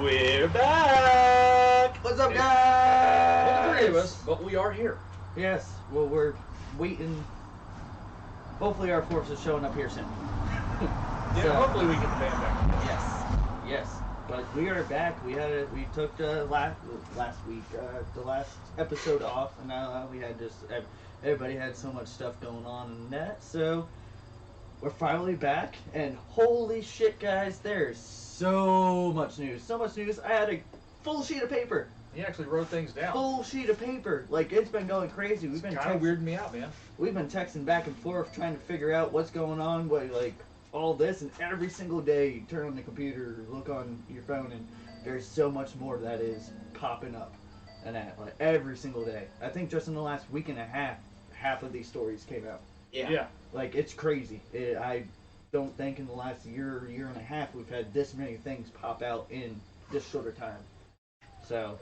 We're back! What's up, guys? Well, the three of us, but we are here. Yes, well, we're waiting. Hopefully our force is showing up here soon. Yeah, hopefully we get the band back. Yes. But we are back. We took last week the last episode off, and we had everybody had so much stuff going on in that. So we're finally back, and holy shit, guys, there's so much news. So much news. I had a full sheet of paper. He actually wrote things down. Full sheet of paper. Like, it's been going crazy. We've been kind of weirding me out, man. We've been texting back and forth trying to figure out what's going on, all this, and every single day you turn on the computer, look on your phone, and there's so much more that is popping up. And that, like, every single day. I think just in the last week and a half of these stories came out. Yeah. Like, it's crazy. I don't think in the last year and a half we've had this many things pop out in this shorter time. So,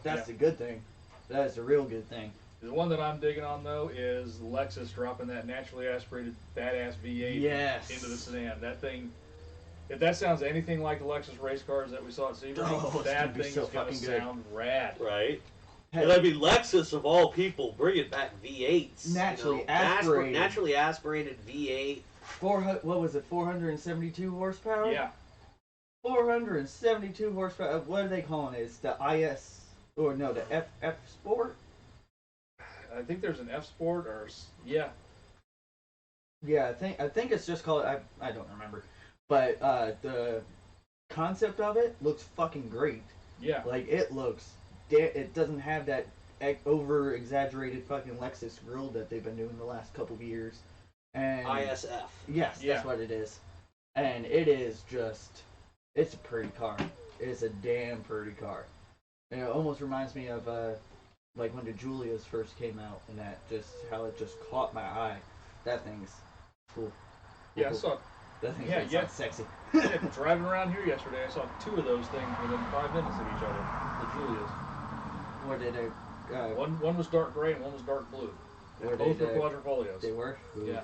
that's a good thing. That is a real good thing. The one that I'm digging on, though, is Lexus dropping that naturally aspirated badass V8 into the sedan. That thing, if that sounds anything like the Lexus race cars that we saw at Sebring, that thing is going to sound rad. Right. And I mean, Lexus, of all people, bringing back V8s. Naturally aspirated. Naturally aspirated V8. What was it, 472 horsepower? Yeah. 472 horsepower. What are they calling it? It's the IS, or no, the F Sport? I think there's an F Sport, or yeah. Yeah, I think it's just called. I don't remember, but the concept of it looks fucking great. Yeah. Like, it looks. It doesn't have that over exaggerated fucking Lexus grille that they've been doing the last couple of years. And ISF. Yes, that's what it is. And it is just. It's a pretty car. It's a damn pretty car. And it almost reminds me of like when the Julias first came out, and that just how it just caught my eye. That thing's cool. Yeah, cool. I saw. That thing's sexy. Yeah, driving around here yesterday, I saw two of those things within 5 minutes of each other. The Julias. What did they? One was dark gray and one was dark blue. Both were quadrifolios. They were. Ooh. Yeah.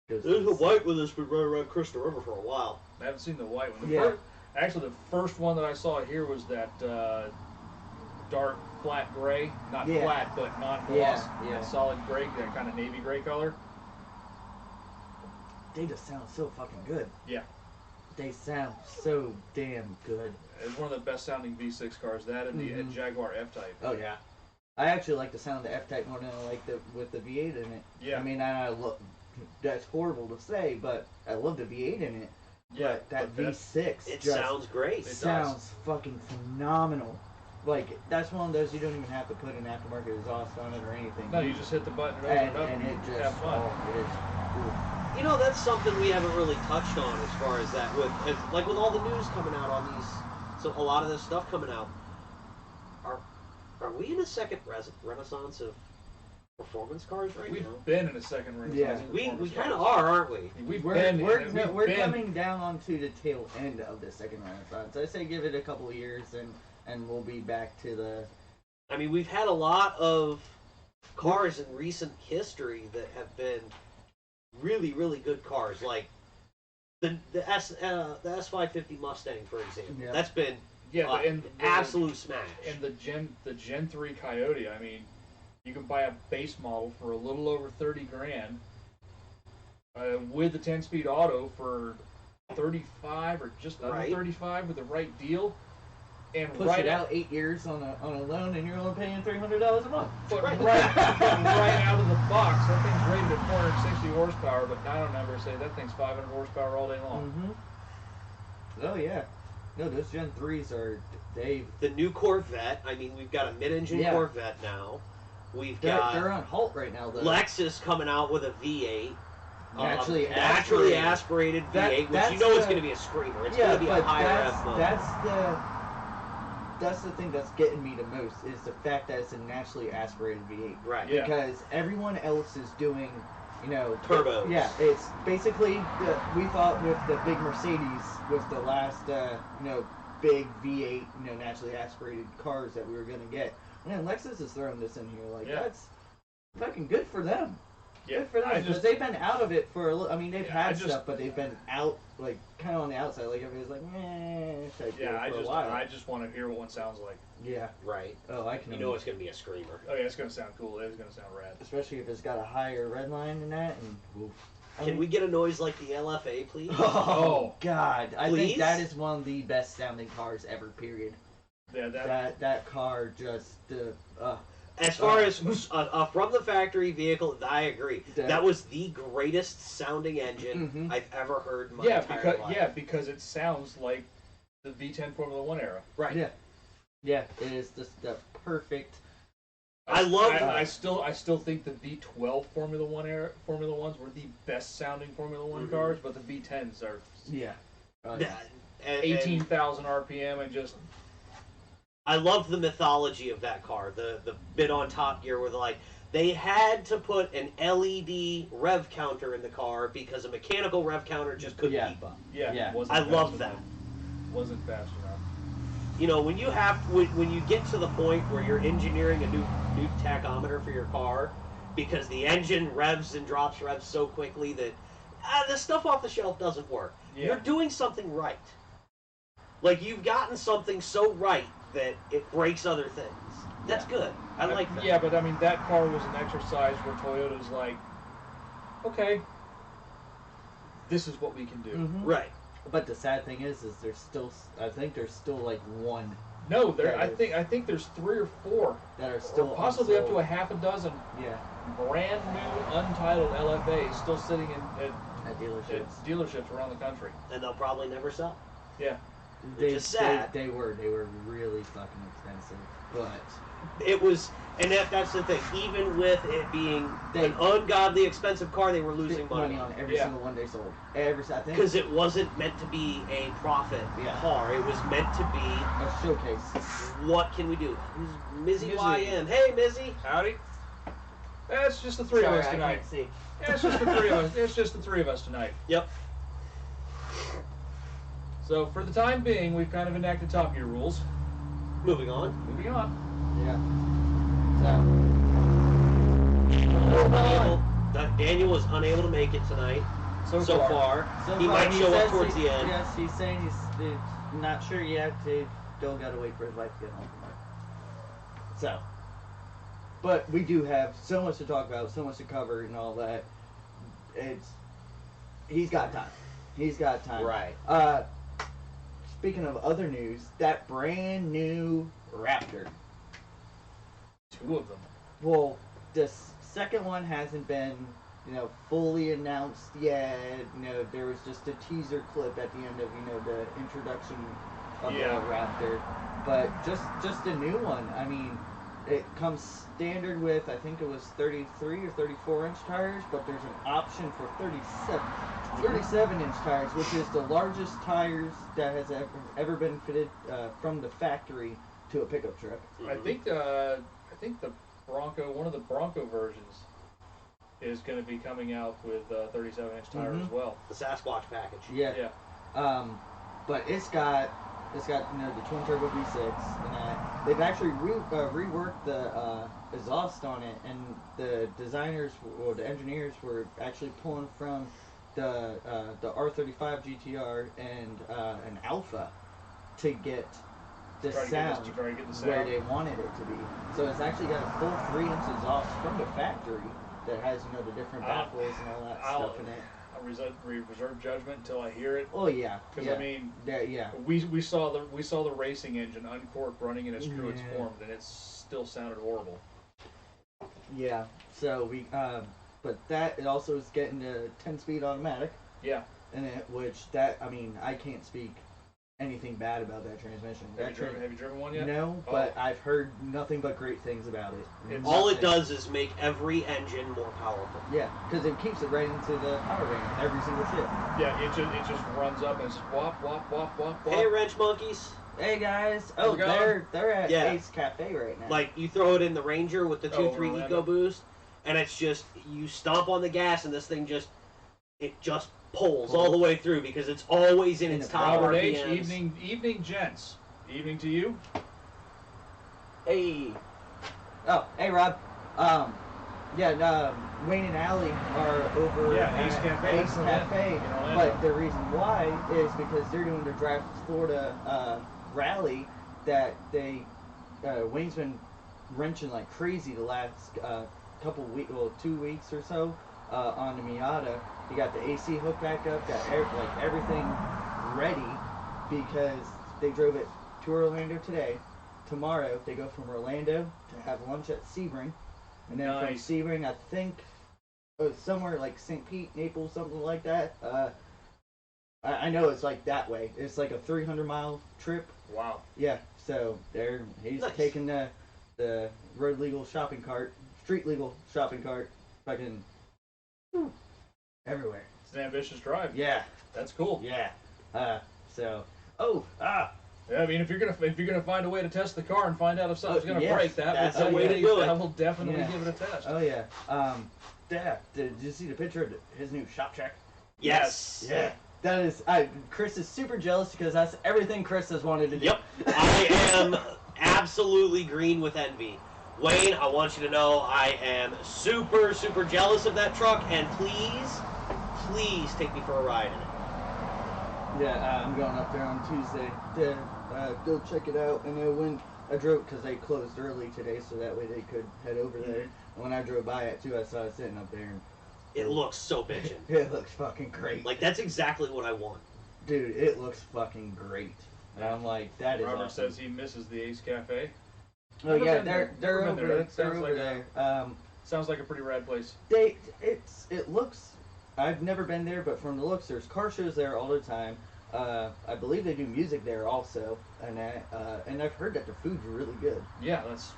There's a white one that's been running around Crystal River for a while. I haven't seen the white one. Actually, the first one that I saw here was that dark flat gray, not flat, but non-gloss, that solid gray, that kind of navy gray color. They just sound so fucking good. Yeah. They sound so damn good. It's one of the best sounding V6 cars. That and the Jaguar F-Type. Oh yeah. I actually like the sound of the F-Type more than I like with the V8 in it. Yeah. I mean, that's horrible to say, but I love the V8 in it. Yeah. But that V6 it sounds great. It sounds fucking phenomenal. Like, that's one of those you don't even have to put an aftermarket exhaust on it or anything. No, you just hit the button and it just have fun. It is cool. You know, that's something we haven't really touched on as far as that. With all the news coming out on these, so a lot of this stuff coming out. Are we in a second renaissance of performance cars right now? We've been in a second renaissance. Yeah, we kind of are, aren't we? We're coming down onto the tail end of the second renaissance. I say give it a couple of years and we'll be back to the. I mean, we've had a lot of cars in recent history that have been really, really good cars, like the S550 Mustang, for example. Yeah. That's been absolute smash. And the Gen 3 Coyote, I mean, you can buy a base model for a little over $30,000 with the 10-speed auto for 35 or just under 35 with the right deal. And push it out 8 years on a loan, and you're only paying $300 a month. But right out of the box, that thing's rated at 460 horsepower, but I don't ever say that thing's 500 horsepower all day long. Mm-hmm. Oh yeah, no, those Gen 3s are the new Corvette. I mean, we've got a mid-engine Corvette now. They're on halt right now, though. Lexus coming out with a V8. Naturally aspirated V8, which you know is going to be a screamer. It's going to be a higher F motor. That's the thing that's getting me the most, is the fact that it's a naturally aspirated V8. Right. Yeah. Because everyone else is doing, turbos. Yeah, it's basically, we thought with the big Mercedes was the last, big V8, naturally aspirated cars that we were going to get. Man, Lexus is throwing this in here. That's fucking good for them. Yeah, Good for them, I because just they've been out of it for a little. I mean, they've Yeah, I had just- stuff, but they've been out, like, kind of on the outside. Like, everybody's like, meh, type deal yeah, for a while. I just want to hear what one sounds like. Yeah. Right. Oh, I can. You know it's going to be a screamer. Oh yeah, it's gonna sound cool. It's gonna sound rad. Especially if it's got a higher red line than that, and oof. Can we get a noise like the LFA, please? Oh, God! I Please? think that is one of the best sounding cars ever. Period. Yeah, That car just As far as from the factory vehicle, I agree. That was the greatest sounding engine I've ever heard in my entire life. because it sounds like the V10 Formula One era. Right. Yeah. It is just the perfect. I love I still think the V12 Formula Ones were the best sounding Formula One cars, but the V10s are Yeah. And 18,000 RPM and just. I love the mythology of that car. The bit on Top Gear where they had to put an LED rev counter in the car because a mechanical rev counter just couldn't keep up. Yeah. I love that. Wasn't fast enough. You know, when you get to the point where you're engineering a new tachometer for your car because the engine revs and drops revs so quickly that the stuff off the shelf doesn't work. Yeah. You're doing something right. Like, you've gotten something so right that it breaks other things. That's good. I like that. Yeah, but I mean, that car was an exercise where Toyota's like, okay, this is what we can do. Right. But the sad thing is there's still. I think there's still like one No, I think there's 3 or 4 that are still or possibly up to unsold. a half a dozen Yeah. brand new untitled LFAs still sitting at Dealerships. dealerships around the country. And they'll probably never sell. Yeah. Which is sad. They were really fucking expensive, but It was, and that's the thing. Even with it being an ungodly expensive car, they were losing money on every single one they sold. I think because it wasn't meant to be a profit car. It was meant to be a showcase. What can we do? Who's Mizzy Mizzy. YM? Hey, Mizzy. Howdy. It's just the 3 of us Sorry, I tonight. can't see. Yeah, it's just the 3 of us. It's just the 3 of us tonight. Yep. So for the time being, we've kind of enacted Top Gear rules. Moving on. Moving on. Yeah. Daniel was unable to make it tonight. So far. He might show up towards the end. Yes, he's saying he's not sure yet. They still got to wait for his wife to get home from work. So, but we do have so much to talk about, so much to cover, and all that. He's got time. He's got time. Right. Speaking of other news, that brand new Raptor. 2 of them. Well, the second one hasn't been, fully announced yet. There was just a teaser clip at the end of, the introduction of the Raptor. But just a new one. I mean, it comes standard with, I think it was 33 or 34 inch tires, but there's an option for 37 inch tires, which is the largest tires that has ever been fitted from the factory to a pickup truck. I think the Bronco, one of the Bronco versions, is going to be coming out with 37 inch tire as well. The Sasquatch package. Yeah. But it's got the twin turbo V6 and that. They've actually reworked the exhaust on it, and the designers or the engineers were actually pulling from the R35 GTR and an Alpha to get the sound where they wanted it to be. So it's actually got a full 3-inch exhaust from the factory that has the different baffles and all that stuff in it. I'll reserve judgment until I hear it. Oh yeah, because I mean, we saw the racing engine uncorked running in its truest form, and it still sounded horrible. Yeah. So we but it also is getting a 10-speed automatic. Yeah. In it, I can't speak anything bad about that transmission. Have you driven one yet? No, but I've heard nothing but great things about it. All it does is make every engine more powerful. Yeah, because it keeps it right into the power band every single shift. Yeah, it just runs up and just wop wop wop wop wop. Hey, wrench monkeys. Hey guys. Oh, they're at Ace Cafe right now. Like, you throw it in the Ranger with the 2.3 Eco Boost, and it's just, you stomp on the gas and this thing just pulls all the way through because it's always in its top Robert H. RPMs. Evening, gents. Evening to you. Hey. Oh, hey Rob. Wayne and Allie are over Yeah, at Ace Cafe. Ace Cafe. In Orlando. But the reason why is because they're doing their Drive to Florida rally that Wayne's been wrenching like crazy the last couple weeks, well, 2 weeks or so on the Miata. He got the AC hooked back up, got everything ready because they drove it to Orlando today. Tomorrow they go from Orlando to have lunch at Sebring, and then Nice. from Sebring I think somewhere like St. Pete, Naples, something like that. I know it's like that way. It's like a 300-mile trip. Wow. Yeah, so he's Nice. taking the road legal shopping cart, street legal shopping cart, fucking everywhere. It's an ambitious drive. Yeah, That's cool. yeah. Yeah, I mean, if you're gonna find a way to test the car and find out if something's gonna yes, break, that's the the way to do it. That will definitely Yeah. give it a test. Oh yeah. Yeah. Did you see the picture of his new shop check? Yes. Yeah. That is. Chris is super jealous because that's everything Chris has wanted to do. Yep. I am absolutely green with envy. Wayne, I want you to know I am super, super jealous of that truck, and please take me for a ride in it. Yeah, I'm going up there on Tuesday to go check it out. And when I drove, because they closed early today, so that way they could head over there. And when I drove by it too, I saw it sitting up there. And It looks so bitchin'. it looks fucking great. Like, that's exactly what I want. Dude, it looks fucking great. And I'm like, that is Robert awesome. says he misses the Ace Cafe. Oh Never yeah, been there. they're Never over been there. there. It They're sounds over like there. Sounds like a pretty rad place. It looks. I've never been there, but from the looks, there's car shows there all the time. I believe they do music there also, and I've heard that the food's really good. Yeah, that's.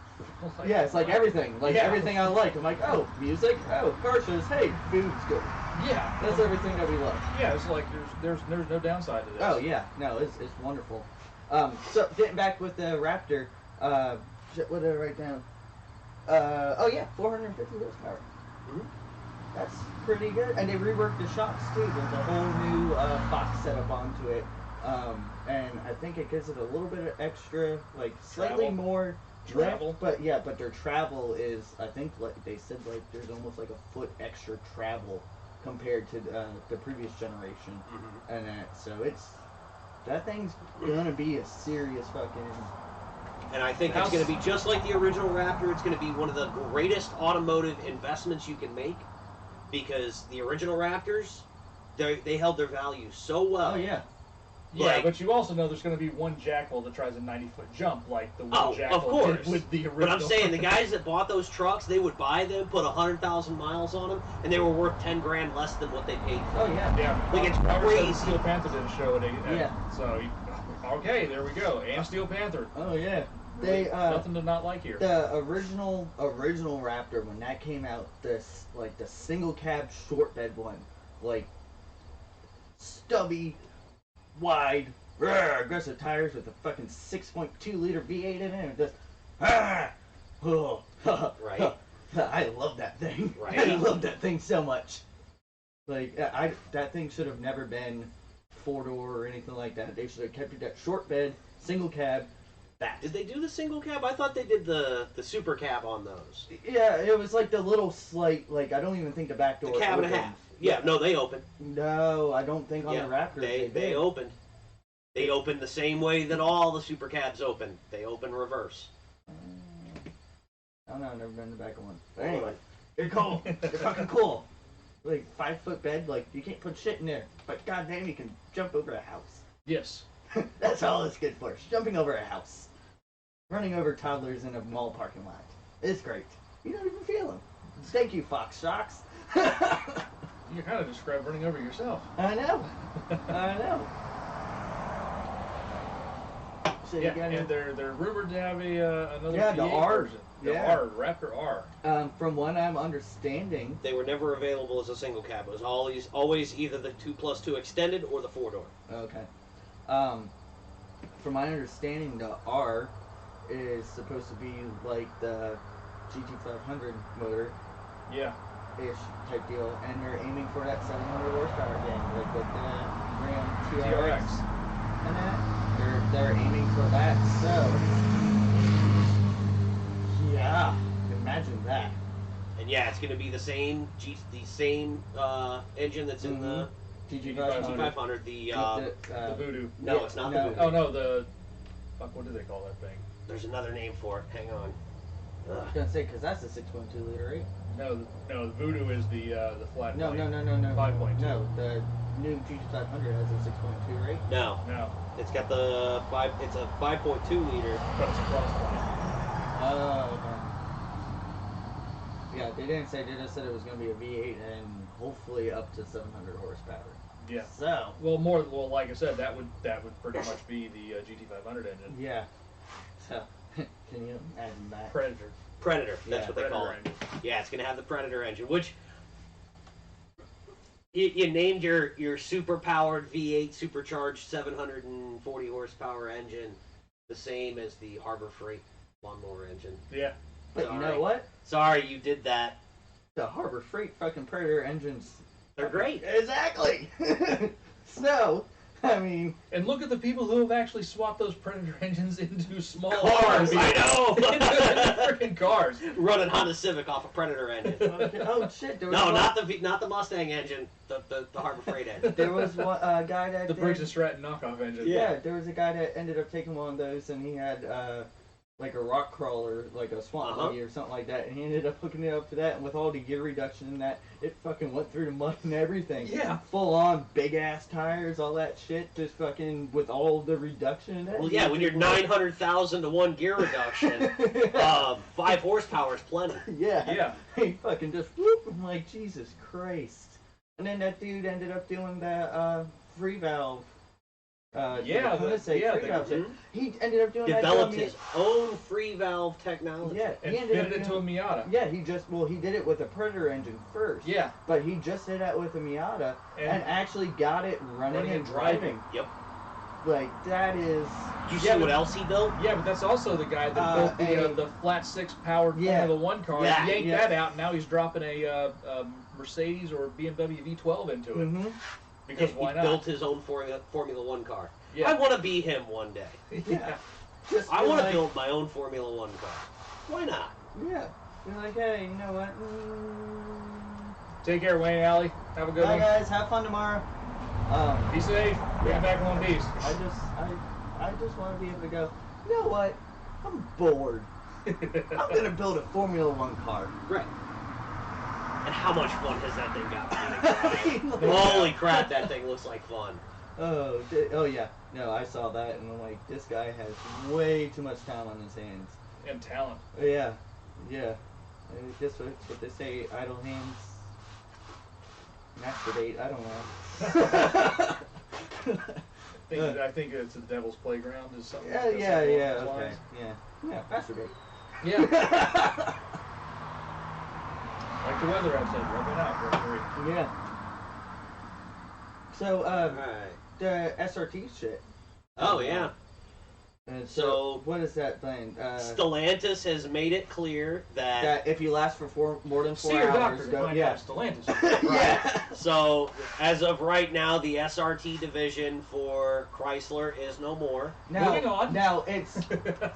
Yeah, it's like everything, Yeah. everything I like. I'm like, oh, music, oh, car shows, hey, food's good. Yeah, That's everything that we love. yeah. It's like there's no downside to this. Oh yeah, no, it's wonderful. So getting back with the Raptor, shit, what did I write down? Oh yeah, 450 horsepower. Mhm. That's pretty good. And they reworked the shocks too. There's a whole new box setup onto it, and I think it gives it a little bit of extra, like slightly Travel? more Travel? lift, but yeah, but their travel is, I think, like they said, like there's almost like a foot extra travel compared to the previous generation, and so that thing's gonna be a serious fucking. And I think it's going to be just like the original Raptor. It's going to be one of the greatest automotive investments you can make, because the original Raptors, they held their value so well. Oh yeah. Yeah, Like- but you also know there's going to be one jackal that tries a 90-foot jump, like the one Oh, jackal of course. did with the original. But I'm saying the guys that bought those trucks, they would buy them, put 100,000 miles on them, and they were worth 10 grand less than what they paid for. Oh yeah. Yeah, Like, it's Robert said crazy. Steel Panther did a show at Yeah. So, okay, there we go. And Steel Panther. Oh yeah. Really, They nothing to not like here. the original Raptor, when that came out, the single cab short bed one, like stubby, wide, aggressive tires with a fucking 6.2 liter V8 in it, and just Right. I love that thing. Right. I love that thing so much. Like that thing should have never been 4-door or anything like that. They should have kept it that short bed, single cab. That. Did they do the single cab? I thought they did the super cab on those. Yeah, it was like the little slight, like I don't even think the back door. The cab and a opened. half. Yeah, no, they opened. No, I don't think on Yeah, the Raptors they did. opened. They opened the same way that all the super cabs open. They open reverse. I don't know, I've never been in the back of one. But anyway, they're cool. They're fucking cool. Like 5-foot bed, like you can't put shit in there, but goddamn, you can jump over a house. Yes. That's all it's good for. Jumping over a house, running over toddlers in a mall parking lot. It's great. You don't even feel them. Thank you, Fox Shocks. You kind of described running over yourself. I know. I know. So you Yeah, got and they're rumored to have another Yeah, the V8 R. version. The Yeah. R, Raptor R. from what I'm understanding, They were never available as a single cab. It was always either the 2+2 extended or the 4-door. okay. From my understanding, the R is supposed to be like the GT500 motor Yeah. ish type deal, and they're aiming for that 700 horsepower again, like with the Ram TRX. TRX. And that they're aiming for that. So yeah, imagine that. And yeah, it's going to be the same engine that's in the GT500. GT500. The Voodoo. no, it's not the Voodoo. Oh no, the fuck. What do they call that thing? There's another name for it. Hang on. I was gonna say because that's a 6.2 liter, right? No, the Voodoo is the flat. No. 5.2. No, the new GT500 has a 6.2, right? No, No, it's got the five. It's a 5.2 liter. but it's a cross line. Oh, okay. Yeah, they didn't say. They just said it was gonna be a V8 and hopefully up to 700 horsepower. Yeah. So. Well, like I said, that would pretty much be the GT500 engine. Yeah. So, can you imagine that? Predator. Predator. That's Yeah, what they call it. Predator engine. Yeah, it's going to have the Predator engine, which you named your super powered V8 supercharged 740 horsepower engine the same as the Harbor Freight lawnmower engine. Yeah. But you know Sorry. what? Sorry, you did that. The Harbor Freight fucking Predator engines. They're great. Exactly. So, I mean, And look at the people who have actually swapped those Predator engines into small Cars, I know. into freaking cars. Running Honda Civic off a Predator engine. oh shit! There was No, one, not the Mustang engine. The Harbor Freight engine. There was one guy that The did- Briggs and Stratton knockoff engine. Yeah, there was a guy that ended up taking one of those, and he had like a rock crawler, like a swamp buggy or something like that, and he ended up hooking it up to that, and with all the gear reduction in that, it fucking went through the mud and everything. Yeah. Full on big ass tires, all that shit, just fucking with all the reduction in it. Well, yeah, when you're 900,000 to 1 gear reduction, 5 horsepower is plenty. Yeah. Yeah. He fucking just whoop. I'm like, Jesus Christ. And then that dude ended up doing the free valve. Yeah, free valve shit. He ended up doing Developed that. his own free valve technology. Yeah, And he ended fitted up it to a doing, Miata. Yeah, he did it with a Predator engine first. Yeah. But he just did that with a Miata and actually got it running and driving. Yep. Like, that is... You see what else he built? Yeah, but that's also the guy that built the flat 6 powered Formula 1 car. Yeah. He yanked that out, and now he's dropping a Mercedes or BMW V12 into it. Mm-hmm. Because why He not? built his own Formula 1 car. Yeah. I want to be him one day. Yeah. Just I be want to like- build my own Formula 1 car. Why not? Yeah. You're like, hey, you know what? Take care, Wayne Alley. Have a good Bye, one. guys. Have fun tomorrow. Be safe. Bring it back in one piece. I just want to be able to go, you know what? I'm bored. I'm going to build a Formula 1 car. Right. And how much fun has that thing got? Like, Holy crap, that thing looks like fun. oh yeah. No, I saw that and I'm like, this guy has way too much time on his hands. And talent. Yeah. Yeah. I guess what they say, idle hands masturbate. I don't know. I think it's the Devil's Playground is something. Yeah, like yeah, something yeah, along those okay. lines. Yeah, masturbate. Yeah. Like the weather outside, rub it out, referee. Yeah. So, Alright. the SRT shit. Oh, yeah. And So- what is that thing? Stellantis has made it clear That if you last for more than 4 See your hours, doctor. go, Find yeah. out Stellantis. Yeah. So, as of right now, the SRT division for Chrysler is no more. Moving on. Now it's,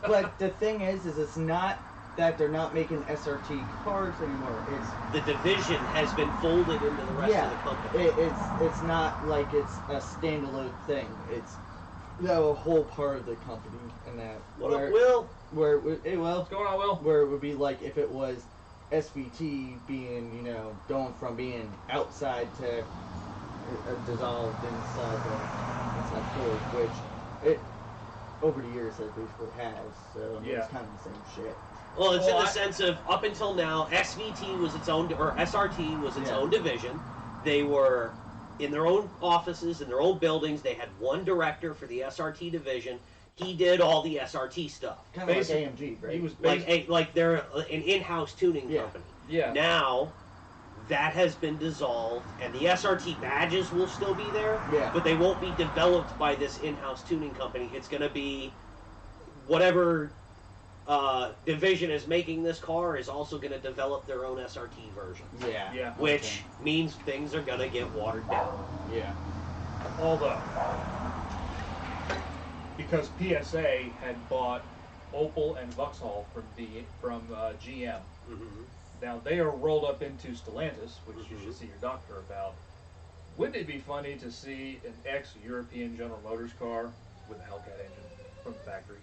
but the thing is it's not that they're not making SRT cars anymore. It's The division has been folded into the rest Yeah. of the company. it's not like it's a standalone thing. It's a whole part of the company, and that What up, Will? where it will What's going on, Will? where it would be like if it was SVT being, going from being outside to dissolved inside Ford, which it over the years it basically has. So I mean, Yeah. it's kind of the same shit. Well, it's in Well, the sense of up until now, SVT was its own, or SRT was its Yeah. own division. They were in their own offices, in their own buildings. They had one director for the SRT division. He did all the SRT stuff. Kind of like Basic- AMG, right? He was Like they're an in-house tuning Yeah. company. yeah. Now, that has been dissolved, and the SRT badges will still be there, Yeah. but they won't be developed by this in-house tuning company. It's going to be whatever division is making this car is also going to develop their own SRT version, Yeah. Yeah. which means things are going to get watered down. Yeah. Although, because PSA had bought Opel and Vauxhall from GM, Mm-hmm. Now, they are rolled up into Stellantis, which you should see your doctor about. Wouldn't it be funny to see an ex-European General Motors car with a Hellcat engine from the factory?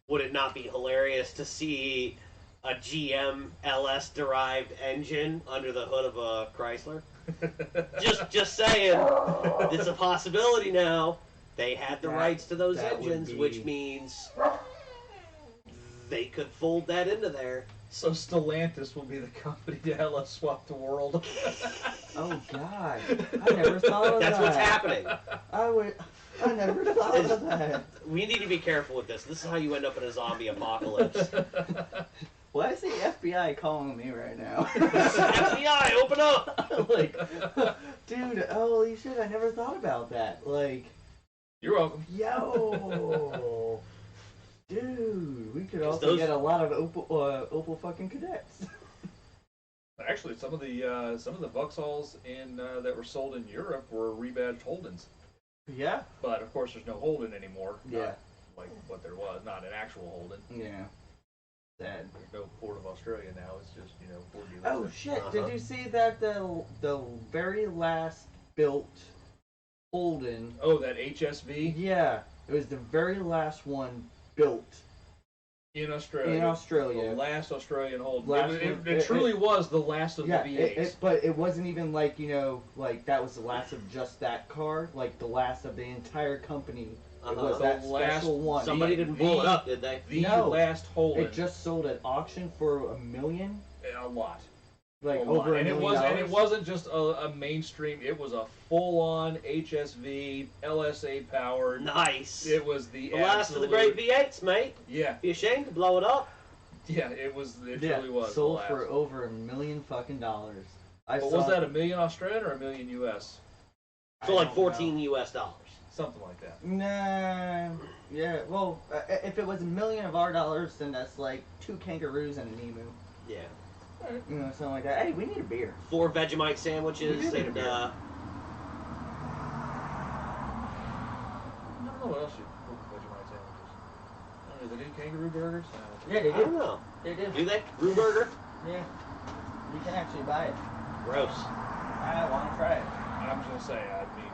Would it not be hilarious to see a GM LS-derived engine under the hood of a Chrysler? just saying. It's a possibility now. They had the rights to those engines, which means they could fold that into there. So Stellantis will be the company to help us swap the world. Oh God, I never thought of That's that. what's happening. I never thought of that. We need to be careful with this. This is how you end up in a zombie apocalypse. Why is the FBI calling me right now? FBI, open up! Like, dude, holy shit, I never thought about that. Like, You're welcome. yo, dude, we could also get a lot of Opel fucking cadets. Actually, some of the Vauxhalls in that were sold in Europe were rebadged Holdens. Yeah. But of course, there's no Holden anymore. Yeah. Not like what there was, not an actual Holden. Yeah. Sad. There's no Ford of Australia now. It's just Ford dealers. Oh shit! Did you see that the very last built Holden? Oh, that HSV Yeah, it was the very last one built in Australia. in Australia. The last Australian Holden. Last It one. truly was the last of Yeah, the V8s. but it wasn't even like like that was the last of just that car. Like the last of the entire company. It was Uh-huh. that The last- special one. Somebody didn't blow it up, did they? The No. last Holden. It just sold at auction for $1 million. A lot. Like A lot. over $1 and million. and it wasn't just a mainstream. It was a full-on HSV, LSA powered. Nice. It was the last of the great V8s, mate. Yeah, Be ashamed to blow it up. yeah. It was. It Yeah, truly was. sold the last. for over $1 million fucking dollars. But was that $1 million Australian or $1 million US? So like 14 US dollars. Something like that. Nah, yeah. Well, if it was $1 million of our dollars, then that's like 2 kangaroos and an emu. Yeah. You know, something like that. Hey, we need a beer. 4 Vegemite sandwiches We did and I don't know what else you put in Vegemite sandwiches. I don't know, they do kangaroo burgers? Yeah, they I don't do. know. They do. Do they? Brew burger? Yeah. You can actually buy it. Gross. I want to try it. I'm just gonna say, I mean,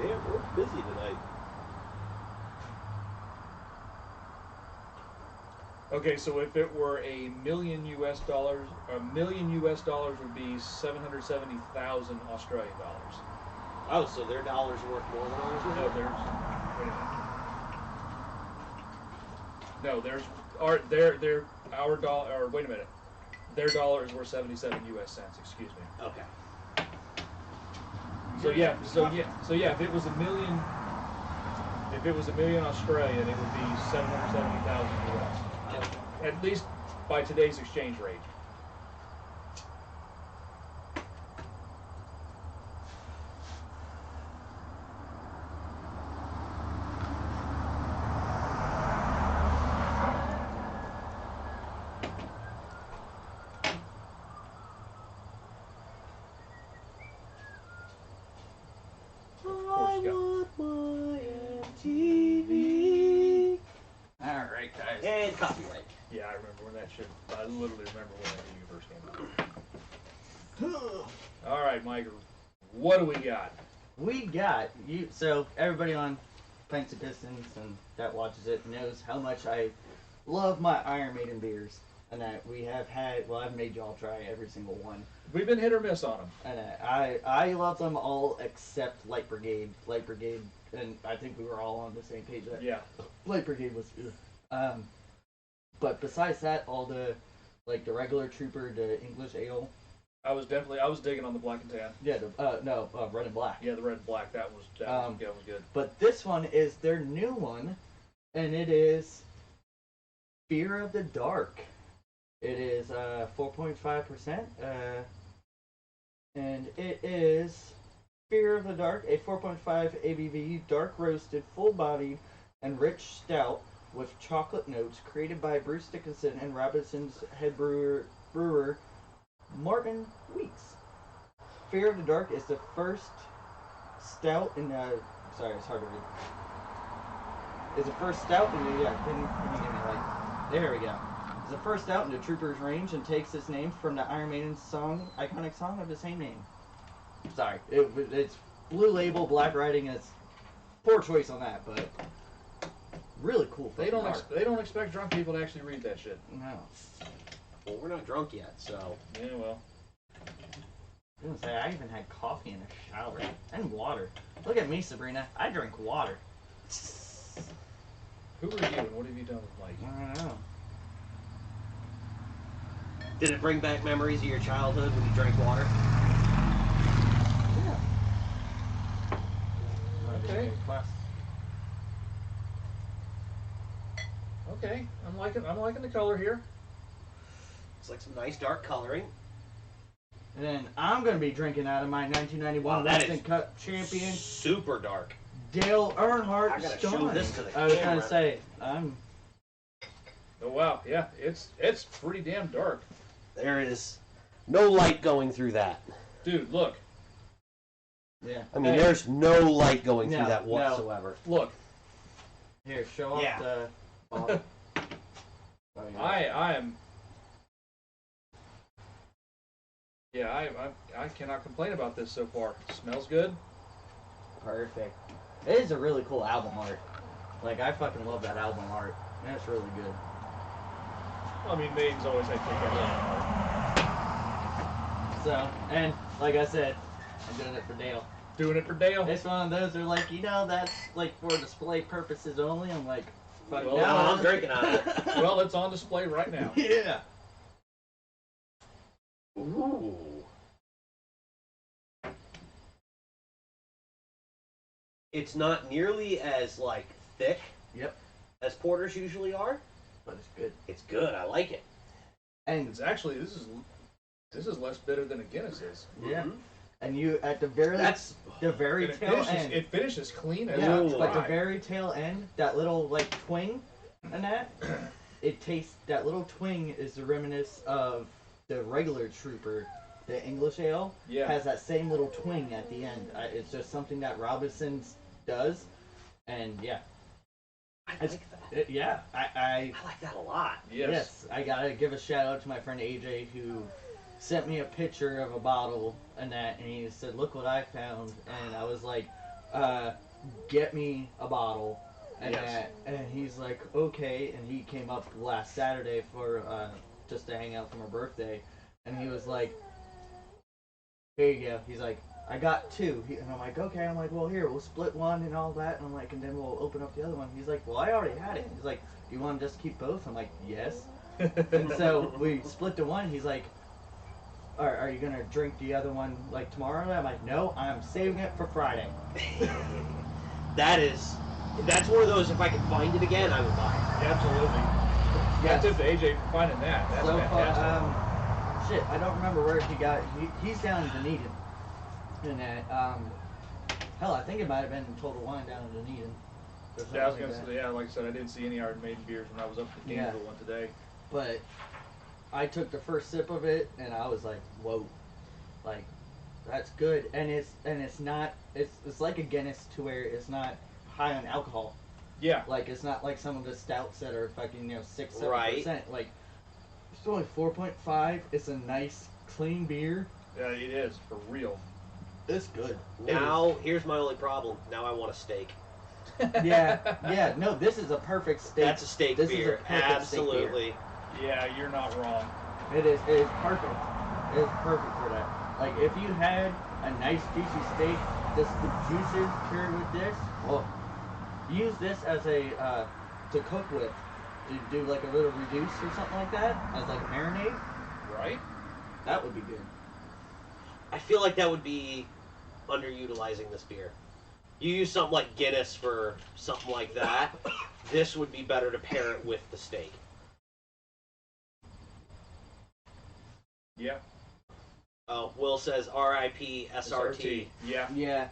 Yeah, we're busy tonight. okay, so if it were $1 million US, $1 million US would be 770,000 Australian dollars. Oh, so their dollars are worth more than ours No, now? there's. Wait a minute. No, there's our dollar. Or wait a minute, their dollars were 77 US cents. Excuse me. Okay. So yeah. If it was $1 million, Australian, it would be 770,000 US. At least by today's exchange rate. I want my MTV. All right, guys. And copyright. Yeah, I remember when that shit. I literally remember when that video first came out. All right, Mike. What do we got? We got you. So everybody on Fancy Pistons and that watches it knows how much I love my Iron Maiden beers, and that we have had. Well, I've made y'all try every single one, We've been hit or miss on them. and I love them all except Light Brigade. Light Brigade, and I think we were all on the same page. That Yeah. Light Brigade was. But besides that, all the the regular Trooper, the English ale. I was digging on the black and tan. Yeah, red and black. Yeah, the red and black. That was good. But this one is their new one, and it is Fear of the Dark. It is 4.5%, and it is Fear of the Dark, a 4.5 ABV, dark roasted, full bodied, and rich stout with chocolate notes, created by Bruce Dickinson and Robinson's head brewer Martin Weeks. Fear of the Dark is the first stout in sorry, it's hard to read. is the first stout in the can you give me like there we go. Is the first stout in the Trooper's range and takes its name from the Iron Maiden iconic song of the same name. Sorry, it's Blue Label, Black Writing. It's poor choice on that, but really cool. They don't expect drunk people to actually read that shit. No. Well, we're not drunk yet, so. Yeah, well. I was gonna say, I even had coffee in the shower and water. Look at me, Sabrina. I drink water. Who are you and what have you done with Mike? I don't know. Did it bring back memories of your childhood when you drank water? Yeah. Okay. Okay, I'm liking the color here. It's like some nice dark coloring. And then I'm going to be drinking out of my 1991 Western Cup champion, Super dark. Dale Earnhardt. I gotta Stein. show this to the I was camera. going to say, Oh wow, yeah, it's pretty damn dark. There is no light going through that. Dude, look. yeah. I mean, Hey. there's no light going through No, that no. whatsoever. Look. Here, show off Yeah. the bottle. Oh, yeah. I am. Yeah, I cannot complain about this so far. Smells good. Perfect. It is a really cool album art. Like, I fucking love that album art. That's really good. I mean, Maiden's always had kick-ass. So, and like I said, I'm doing it for Dale. Doing it for Dale. It's one of those are like, that's like for display purposes only. I'm like, fuck Well, no. no, I'm drinking out of it. Well, it's on display right now. Yeah. Ooh. It's not nearly as, like, thick Yep. as porters usually are. But it's good. It's good. I like it. And It's actually this is less bitter than a Guinness is. yeah. Mhm. And you at the very That's the very And tail end. it finishes clean as Yeah, Ooh. but the pie. very tail end, that little like twing, and it tastes. That little twing is the reminiscence of the regular Trooper, the English ale. Yeah. Has that same little twing at the end. It's just something that Robinson's does, and yeah, I It's- like that. I I like that a lot. Yes. I gotta give a shout out to my friend AJ who sent me a picture of a bottle and he said, "Look what I found," and I was like, "Get me a bottle." And Yes. and he's like, "Okay," and he came up last Saturday for just to hang out for my birthday, and he was like, "Here you go." He's like, "I got two," and I'm like, "Okay." I'm like, "Well, here, we'll split one and all that," and I'm like, "And then we'll open up the other one." He's like, "Well, I already had it." He's like, "You want to just keep both?" I'm like, "Yes." And so we split the one. He's like, are you gonna drink the other one like tomorrow? And I'm like, "No, I'm saving it for Friday." That's one of those, if I could find it again, I would buy it. Absolutely. Yes. Tip to AJ for finding that. That's So fantastic. shit, I don't remember where he got. He's down in Dunedin, and hell, I think it might have been Total Wine down in Dunedin. or something Yeah, I was like gonna that. say, yeah, like I said, I didn't see any Iron Maiden beers when I was up at the Yeah. Gainesville one today. But I took the first sip of it, and I was like, "Whoa, like that's good." And it's not. It's like a Guinness to where it's not high on alcohol. Yeah. Like it's not like some of the stouts that are fucking 6-7%. Right. Like it's only 4.5. It's a nice clean beer. Yeah, it is for real. It's good. Now, here's my only problem. Now I want a steak. Yeah. No, this is a perfect steak. That's a steak This is a beer. perfect steak beer. Absolutely. Yeah, you're not wrong. It is perfect. It is perfect for that. Like if you had a nice juicy steak, just the juices paired with this. Well, use this as a to cook with. To do like a little reduce or something like that as like a marinade. Right? That would be good. I feel like that would be underutilizing this beer. You use something like Guinness for something like that. This would be better to pair it with the steak. Yeah. Will says R.I.P. SRT. Yeah. Yeah.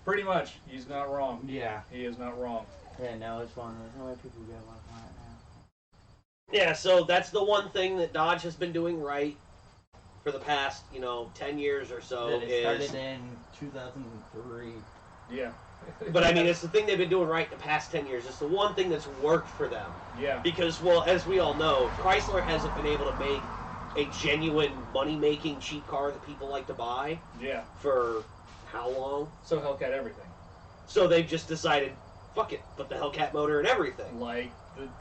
Pretty much. He's not wrong. Yeah. He is not wrong. Yeah. No, it's one of those. How many people got one on it now? Yeah, so that's the one thing that Dodge has been doing right for the past, 10 years or so It started is in 2003. Yeah. But I mean, it's the thing they've been doing right the past 10 years. It's the one thing that's worked for them. Yeah. Because, well, as we all know, Chrysler hasn't been able to make a genuine money-making cheap car that people like to buy Yeah. for how long? So Hellcat everything. So they've just decided, fuck it, put the Hellcat motor in everything. Like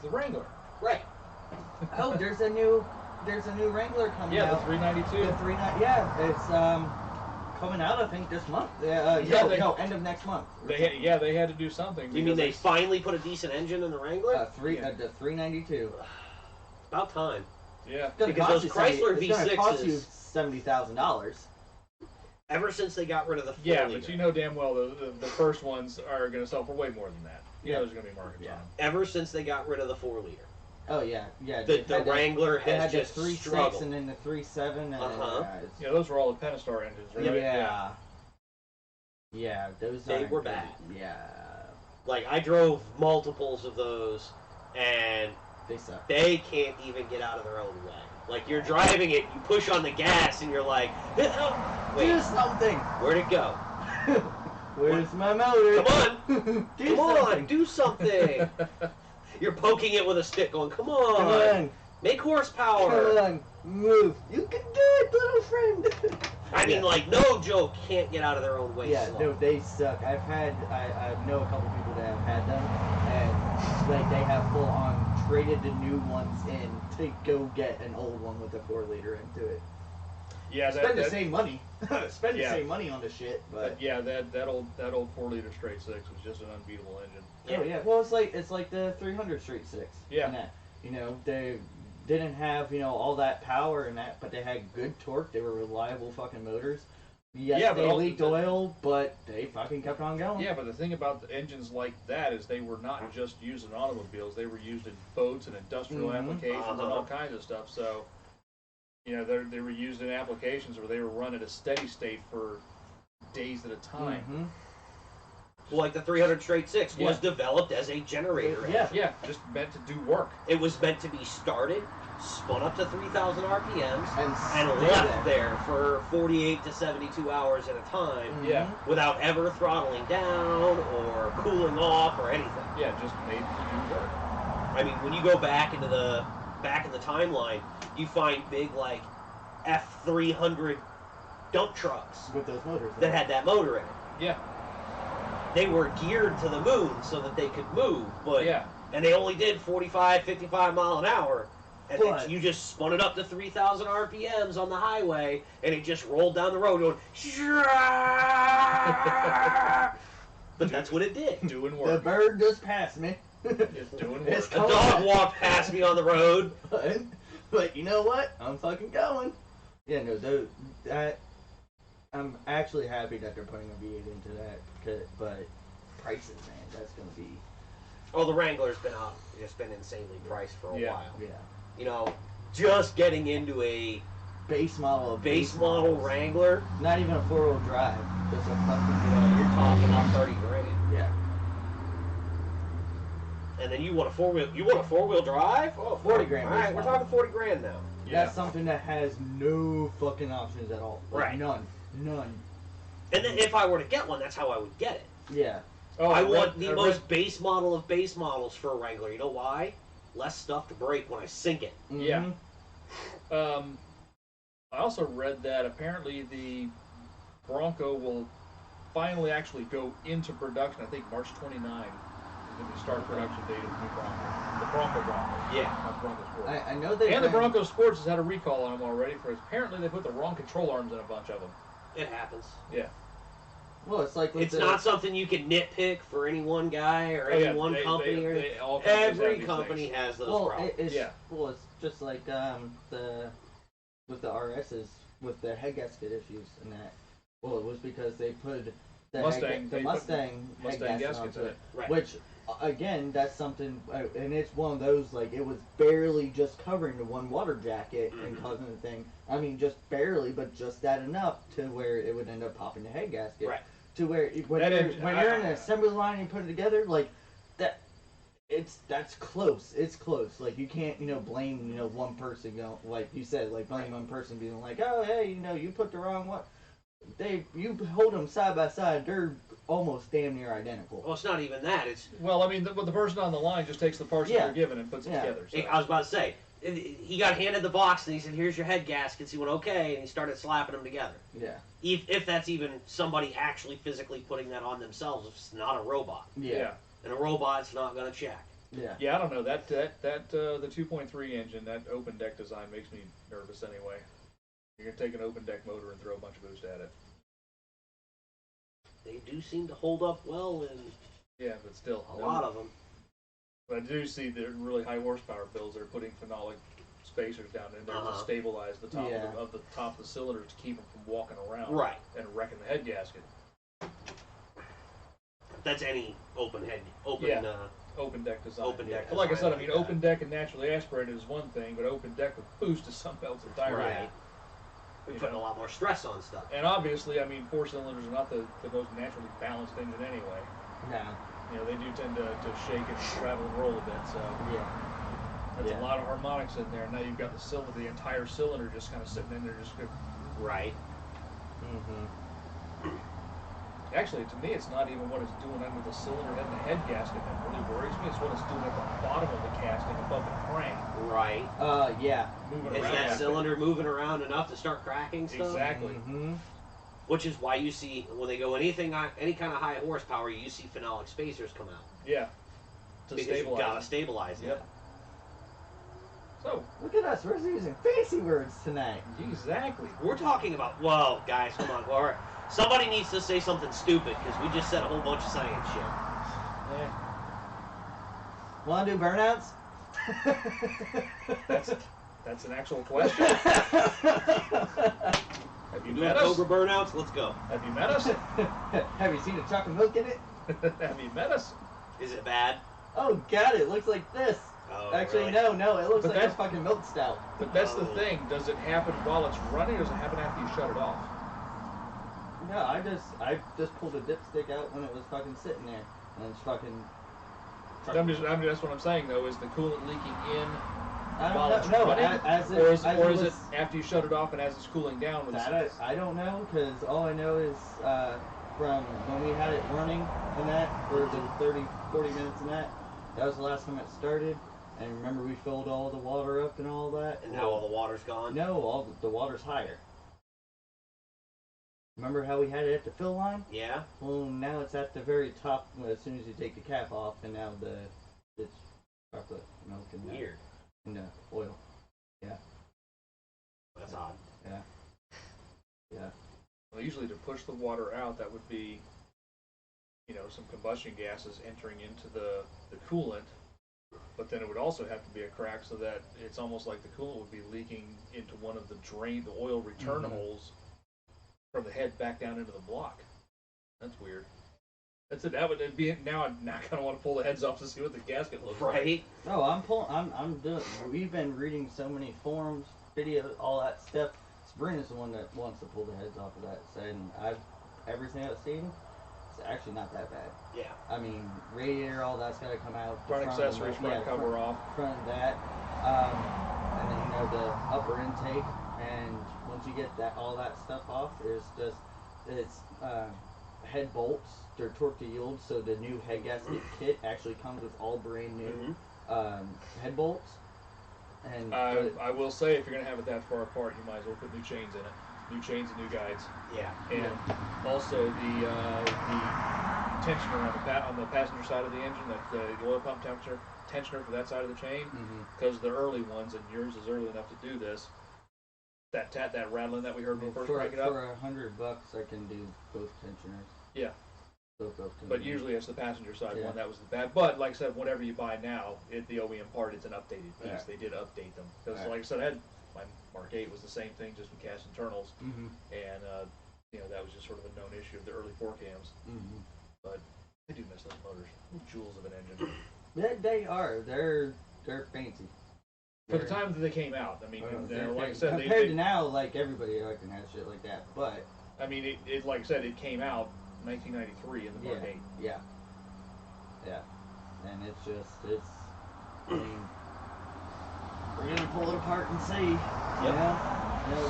the Wrangler. Right. Oh, there's a new Wrangler coming Yeah, out. the 392. The 39. Yeah, it's coming out, I think, this month. End of next month. They had to do something. You mean they finally put a decent engine in the Wrangler? The 392. About time. Yeah. Because those Chrysler it's gonna cost you V6s, $70,000. ever since they got rid of the 4 Yeah, liter, but you know damn well the first ones are going to sell for way more than that. You know Yeah. there's going to be markets Yeah. on them. ever since they got rid of the 4 liter, Oh yeah. the Wrangler They has had just the 3.6 struggled. and then the 3.7. And, Uh-huh. Yeah, those were all the Pentastar engines, right? Yeah. Yeah, those They aren't were good. bad. Yeah, Like, I drove multiples of those, and they suck. they can't even get out of their own way. Like, you're driving it, you push on the gas, and you're like, Do wait, something. where'd it go? Where's my motor? Come on! Do Come on, something. do something! You're poking it with a stick going, come Come on! on. Make Come horsepower! on. Move. You can do it, little friend. I mean, like, no joke, can't get out of their own way Yeah, slow. no, they suck. I know a couple people that have had them, and like they have full on traded the new ones in to go get an old one with a 4 liter into it. Yeah, Spend the same money. Spend Yeah. the same money on the shit, but yeah, that old 4-liter straight six was just an unbeatable engine. oh yeah. Well, it's like the 300 straight six. Yeah. And that, they didn't have all that power and that, but they had good torque. They were reliable fucking motors. Yes, Yeah, but they also leaked oil, but they fucking kept on going. Yeah, but the thing about the engines like that is they were not just used in automobiles; they were used in boats and industrial Mhm. applications and Uh-huh. all kinds of stuff. So, they were used in applications where they were run at a steady state for days at a time. Mhm. Well, like the 300 straight six was Yeah. developed as a generator Yeah. engine. Yeah, just meant to do work. It was meant to be started, spun up to 3,000 RPMs, And and stay left there for 48 to 72 hours at a time Mhm. Yeah. without ever throttling down or cooling off or anything. Yeah, just made to do work. I mean, when you go back in the timeline, you find big like F300 dump trucks With those motors. that had that motor in it. Yeah, They were geared to the moon so that they could move, but yeah. and they only did 45, 55 mile an hour. And then But- you just spun it up to 3,000 RPMs on the highway, and it just rolled down the road going, but that's what it did. Doing The work. bird just passed me. It's doing work. It's A dog walked past me on the road. but you know what? I'm fucking going. Yeah, no, that I'm actually happy that they're putting a V8 into that. But prices, man, that's gonna be Oh, the Wrangler's been up. It's been insanely priced for a Yeah. while. yeah. You know, just getting into a Base model of base model models. Wrangler, Not even a 4-wheel drive. Just a fucking you're talking about 30 grand. yeah. And then you want a 4-wheel. You want a 4-wheel drive? Oh, 40 grand All right, base we're model. talking 40 grand now. Yeah. That's something that has no fucking options at all. Like, Right. None. And then if I were to get one, that's how I would get it. Yeah. Oh, I read- want the read- most base model of base models for a Wrangler. You know why? Less stuff to break when I sink it. Yeah. Mhm. I also read that apparently the Bronco will finally actually go into production. I think March 29 is going to start production date of the new Bronco. The Bronco. Yeah. Not Bronco Sport. I know they And the Bronco Sports has had a recall on them already for apparently they put the wrong control arms in a bunch of them. It happens. Yeah. Well, it's like with It's the, not something you can nitpick for any one guy or any one company. or all companies have every these company things. has those well, problems. it's Yeah. well, it's just like with the RSs with the head gasket issues and that. Well, it was because they put the Mustang, the they put Mustang head Mustang gasket gaskets onto in it, it. Right. which again, that's something, and it's one of those like it was barely just covering the one water jacket and Mhm. causing the thing. I mean, just barely, but just that enough to where it would end up popping the head gasket. Right. To where when That you're engine- when you're in an assembly line and you put it together, like that. That's close. It's close. Like you can't, blame, one person. Like you said, like blame one person being like, oh, hey, you put the wrong one. You hold them side by side. They're almost damn near identical. Well, it's not even that. It's Well, I mean, the person on the line just takes the parts that Yeah. they're given and puts it Yeah. together. So. I was about to say, he got handed the box and he said, "Here's your head gaskets." He went, "Okay," and he started slapping them together. Yeah. If that's even somebody actually physically putting that on themselves, if it's not a robot. Yeah. And a robot's not going to check. Yeah. Yeah, I don't know. The 2.3 engine, that open deck design makes me nervous anyway. You're gonna take an open deck motor and throw a bunch of boost at it. They do seem to hold up well in Yeah, but still, a lot of them. But I do see the really high horsepower builds that are putting phenolic spacers down in there to stabilize the top of the top of the cylinder to keep them from walking around Right. and wrecking the head gasket. That's any open Open deck design. Open deck But like I design said, I mean, like that. open deck and naturally aspirated is one thing, but open deck with boost is something else entirely. Right. We're putting a lot more stress on stuff. And obviously, I mean, 4 cylinders are not the most naturally balanced engine anyway. No. You know, they do tend to shake and travel and roll a bit, so Yeah. that's a lot of harmonics in there. Now you've got the entire cylinder just kind of sitting in there, just Right. Mm-hmm. Actually, to me, it's not even what it's doing under the cylinder and the head gasket that really worries me. It's what it's doing at the bottom of the casting above the crank. Right. Yeah. Moving Is around. that cylinder moving around enough to start cracking stuff? Exactly. Mm-hmm. Which is why you see, when they go any kind of high horsepower, you see phenolic spacers come out. Yeah. To Because stabilize. you've got to stabilize Yep. that. So, Look at us. We're using fancy words tonight. exactly. We're talking about, whoa, guys, come on. All right. Somebody needs to say something stupid, because we just said a whole bunch of science shit. Yeah. Want to do burnouts? That's an actual question. Have you You met doing us? Cobra burnouts? Let's go. Have you met us? Have you seen a chocolate milk in it? Have you met us? Is it bad? Oh, God, it looks like this. Oh, Actually, really? no, it looks But like a that's- fucking milk stout. But that's the Oh. thing. Does it happen while it's running, or does it happen after you shut it off? No, I just pulled a dipstick out when it was fucking sitting there, and it's fucking. That's what I'm saying though. Is the coolant leaking in I while don't it's know. No, running, as it, or is as it was, after you shut it off and as it's cooling down? When that I don't know, because all I know is from when we had it running and that for the 30, 40 minutes and that was the last time it started. And remember, we filled all the water up and all that. And now all the water's gone? No, all the water's higher. Remember how we had it at the fill line? Yeah? Well, now it's at the very top as soon as you take the cap off, and now it's chocolate milk and Weird. and oil. That's odd. Yeah. Well, usually to push the water out, that would be, some combustion gases entering into the coolant. But then it would also have to be a crack so that it's almost like the coolant would be leaking into one of the oil return holes from the head back down into the block. That's weird. That would be now. I kind of want to pull the heads off to see what the gasket looks like. Right? No, I'm doing. We've been reading so many forums, videos, all that stuff. Sabrina's the one that wants to pull the heads off of that. And everything I've seen, it's actually not that bad. Yeah. I mean, radiator, all that's got to come out. The Front accessories, front cover off. Front of that, and then the upper intake. And once you get all that stuff off, it's head bolts. They're torque to yield, so the new head gasket kit actually comes with all brand new head bolts. And I will say, if you're going to have it that far apart, you might as well put new chains in it. New chains and new guides. Yeah. And also the tensioner on the passenger side of the engine, the oil pump tensioner for that side of the chain, because the early ones, and yours is early enough to do this. That rattling that we heard when we first crank it up. For $100, I can do both tensioners. Yeah. Both tensioners. But usually it's the passenger side one that was the bad. But like I said, whatever you buy now, the OEM part, it's an updated piece. Yeah. They did update them because, Yeah. like I said, my Mark 8 was the same thing, just with cast internals, and that was just sort of a known issue of the early 4Cams. But I do miss those motors, jewels of an engine. They are. They're fancy. For the time that they came out, I mean, They're like I fancy. said, compared to now, like everybody can have shit like that. But I mean, it like I said, it came out 1993 in the Mark 8. Yeah. And it's. I mean, we're gonna pull it apart and see.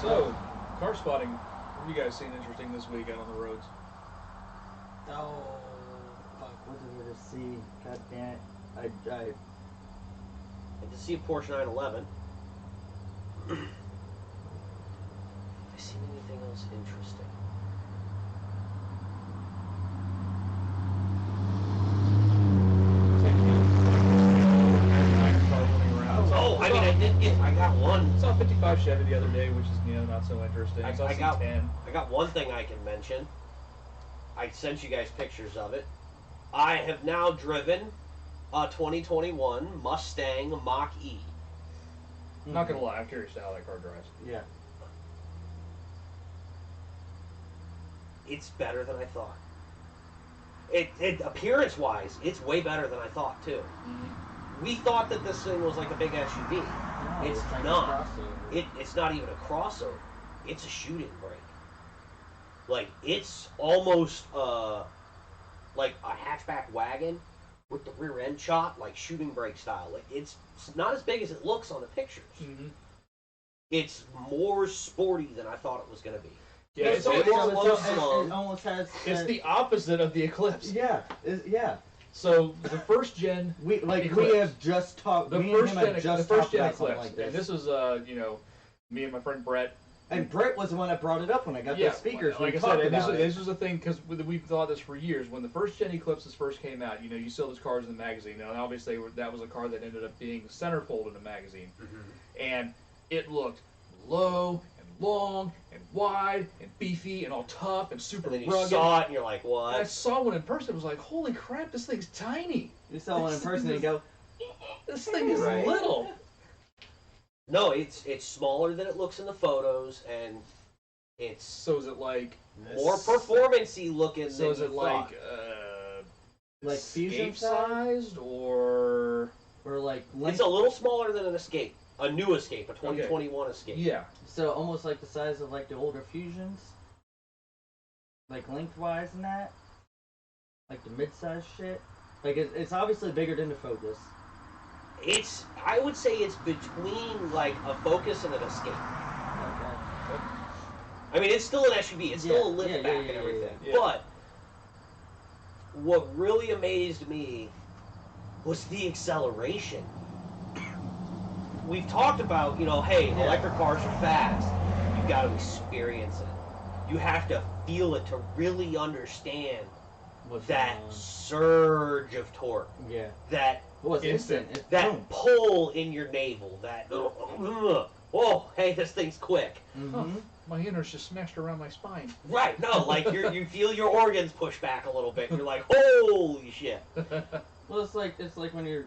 So, car spotting. What have you guys seen interesting this week out on the roads? Oh, fuck! What did I just see? God damn it! I And to see a Porsche 911. Have I seen anything else interesting? Oh, I mean, I did get. I got one. I saw a 55 Chevy the other day, which is not so interesting. I saw I got C10. I got one thing I can mention. I sent you guys pictures of it. I have now driven a 2021 Mustang Mach-E. I'm not gonna lie, I'm curious to how that car drives. Yeah. It's better than I thought. It appearance-wise, it's way better than I thought too. We thought that this thing was like a big SUV. No, It's like not. a crossover. It's not even a crossover. It's a shooting brake. Like it's almost like a hatchback wagon with the rear end shot, like shooting brake style. Like it's not as big as it looks on the pictures. Mm-hmm. It's more sporty than I thought it was going to be. Yeah, It's it's, more low it slung. almost has. it's the opposite of the Eclipse. Yeah. Yeah. So the first gen, We Eclipse. have just talked. the me and first him have gen, just the first talked gen about something Eclipse, like this. and this was me and my friend Brett. And Brett was the one that brought it up when I got Yeah, the speakers. like we I talked said, and about it. this was a thing because we've thought this for years. When the first gen Eclipses first came out, you saw those cars in the magazine. Now, obviously, that was a car that ended up being centerfold in the magazine, and it looked low and long and wide and beefy and all tough and super And then you rugged. saw it and you're like, And I what? saw one in person. It was like, holy crap, this thing's tiny. You saw one in person and go, This thing is Right. little. No, it's smaller than it looks in the photos, and it's So is it like more performance-y looking So than is you it thought. like Fusion escape size? sized or or like It's length, a little smaller than an Escape. A new Escape, a 2021 Escape. yeah? so almost like the size of like the older Fusions, like lengthwise and that, like the mid-size shit. Like it's obviously bigger than the Focus. I would say it's between like a Focus and an Escape. Okay. I mean, it's still an SUV. It's still a Yeah, liftback yeah, and yeah, everything. yeah. But what really amazed me was the acceleration. We've talked about, hey, Yeah. electric cars are fast. You've got to experience it. You have to feel it to really understand What's that going on? surge of torque, Yeah. that Well, it's Instant. instant. It's that boom. pull in your navel, that oh, hey, this thing's quick. Mm-hmm. My innards just smashed around my spine. Right? No, like you feel your organs push back a little bit. And you're like, holy shit! Well, it's like when you're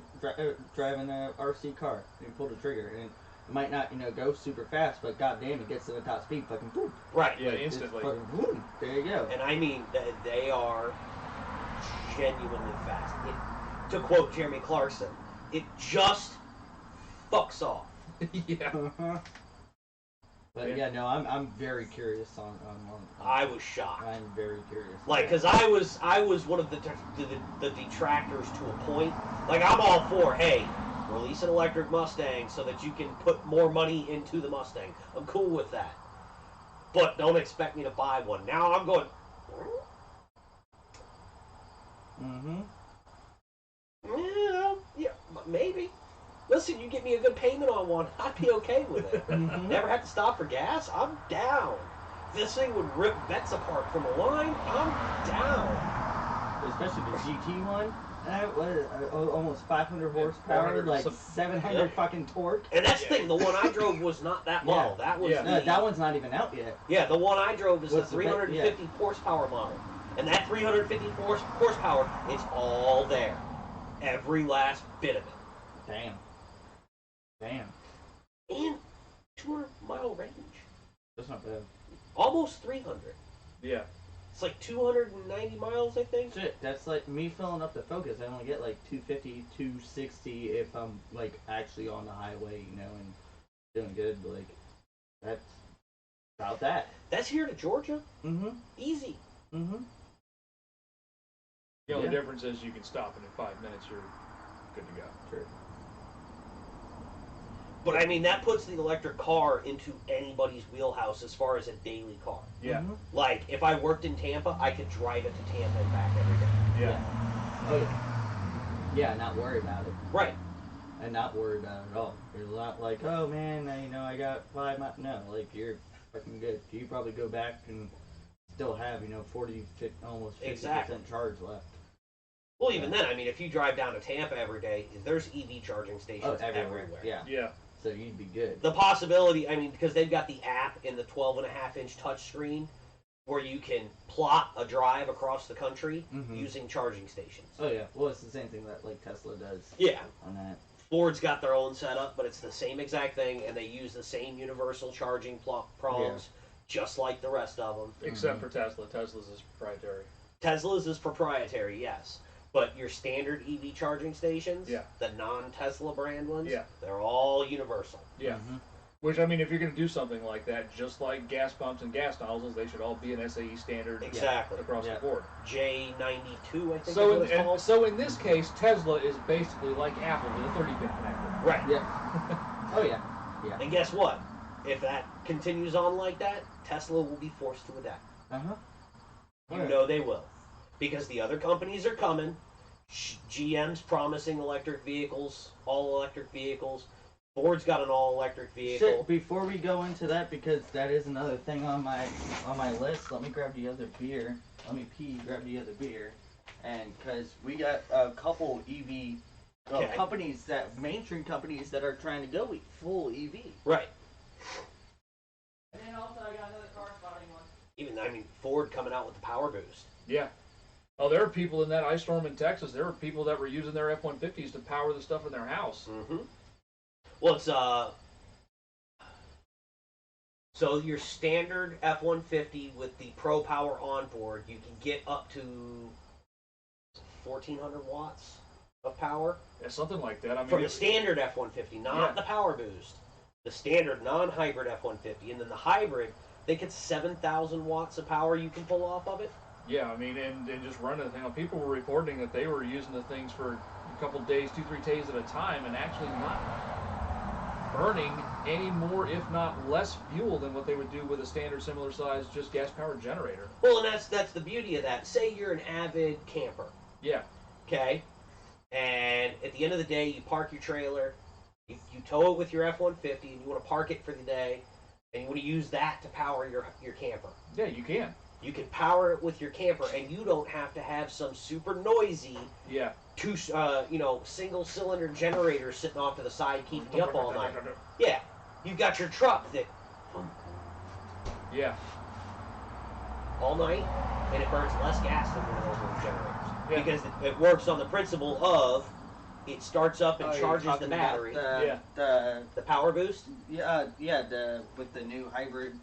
driving a RC car. You pull the trigger and it might not go super fast, but goddamn, it gets to the top speed, fucking boom. Right? Yeah, It's instantly. fucking boom. There you go. And I mean, they are genuinely fast. To quote Jeremy Clarkson, it just fucks off. Yeah. But yeah, no, I'm very curious on I was shocked. I'm very curious. Like, cause I was one of the detractors to a point. Like, I'm all for, hey, release an electric Mustang so that you can put more money into the Mustang. I'm cool with that. But don't expect me to buy one. Now I'm going, Mm-hmm. yeah, maybe. Listen, you get me a good payment on one, I'd be okay with it. Mhm. Never have to stop for gas, I'm down. This thing would rip bets apart from a line, I'm down. Especially the GT one. That was almost 500 horsepower, 400 like some- 700 yeah. fucking torque. And that's the thing, the one I drove was not that model. Yeah. That was Yeah. the, That one's not even out yet. yeah, the one I drove is the What's the 350 horsepower model. And that 350 horsepower, it's all there. Every last bit of it. Damn. And 200-mile range. That's not bad. Almost 300. Yeah. It's like 290 miles, I think. Shit, that's like me filling up the Focus. I only get like 250, 260 if I'm like actually on the highway, and doing good. But, like, that's about that. That's here to Georgia. Mm-hmm. Easy. Mm-hmm. The only Yeah. difference is you can stop and in 5 minutes you're good to go. True. But I mean, that puts the electric car into anybody's wheelhouse as far as a daily car. Yeah. Mhm. Like, if I worked in Tampa, I could drive it to Tampa and back every day. Yeah. Oh yeah. Yeah, not worry about it. Right. And not worry about it at all. You're not like, oh man, I got 5 miles. No, like you're fucking good. You probably go back and still have 40, 50, almost 50% Exactly. charge left. Well, even then, I mean, if you drive down to Tampa every day, there's EV charging stations everywhere. Yeah. Yeah. So you'd be good. The possibility, I mean, because they've got the app in the 12.5-inch touchscreen where you can plot a drive across the country Mhm. using charging stations. Oh yeah. Well, it's the same thing that like Tesla does Yeah. on that. Ford's got their own setup, but it's the same exact thing, and they use the same universal charging prongs, just like the rest of them. Except for Tesla. Tesla's is proprietary. Tesla's is proprietary, yes, but your standard EV charging stations, Yeah. the non-Tesla brand ones, Yeah. they're all universal. Yeah. Mhm. Which, I mean, if you're going to do something like that, just like gas pumps and gas nozzles, they should all be an SAE standard Exactly. across Yeah. the board. J92, I think So is what it's called. so in this case, Tesla is basically like Apple with a 30-pin connector. Right. Yeah. Oh yeah. Yeah. And guess what? If that continues on like that, Tesla will be forced to adapt. Uh huh. You know they will. Because the other companies are coming. GM's promising electric vehicles, all electric vehicles. Ford's got an all electric vehicle. Shit, before we go into that, because that is another thing on my list, let me grab the other beer. Let me grab the other beer. And because we got a couple EV Okay. companies, mainstream companies that are trying to go full EV. Right. And then also I got another car spotting one. Even, I mean, Ford coming out with the power boost. Yeah. Oh, there are people in that ice storm in Texas. There were people that were using their F-150s to power the stuff in their house. Mm-hmm. Well, it's, so your standard F-150 with the Pro Power onboard, you can get up to 1,400 watts of power. Yeah, something like that. I mean, From the standard F-150, not Yeah. the power boost. The standard non-hybrid F-150. And then the hybrid, I think it's 7,000 watts of power you can pull off of it. Yeah, I mean, and just running the thing. People were reporting that they were using the things for a couple days, 2-3 days at a time, and actually not burning any more, if not less, fuel than what they would do with a standard, similar size, just gas-powered generator. Well, and that's the beauty of that. Say you're an avid camper, Yeah, okay? And at the end of the day, you park your trailer, you tow it with your F-150, and you want to park it for the day, and you want to use that to power your camper. yeah, you can. You can power it with your camper, and you don't have to have some super noisy Yeah. single cylinder generator sitting off to the side keeping you up all night. Yeah, you've got your truck that Yeah. all night, and it burns less gas than one of those little generators Yeah. because it works on the principle of it starts up and charges the battery. The power boost. With the new hybrid.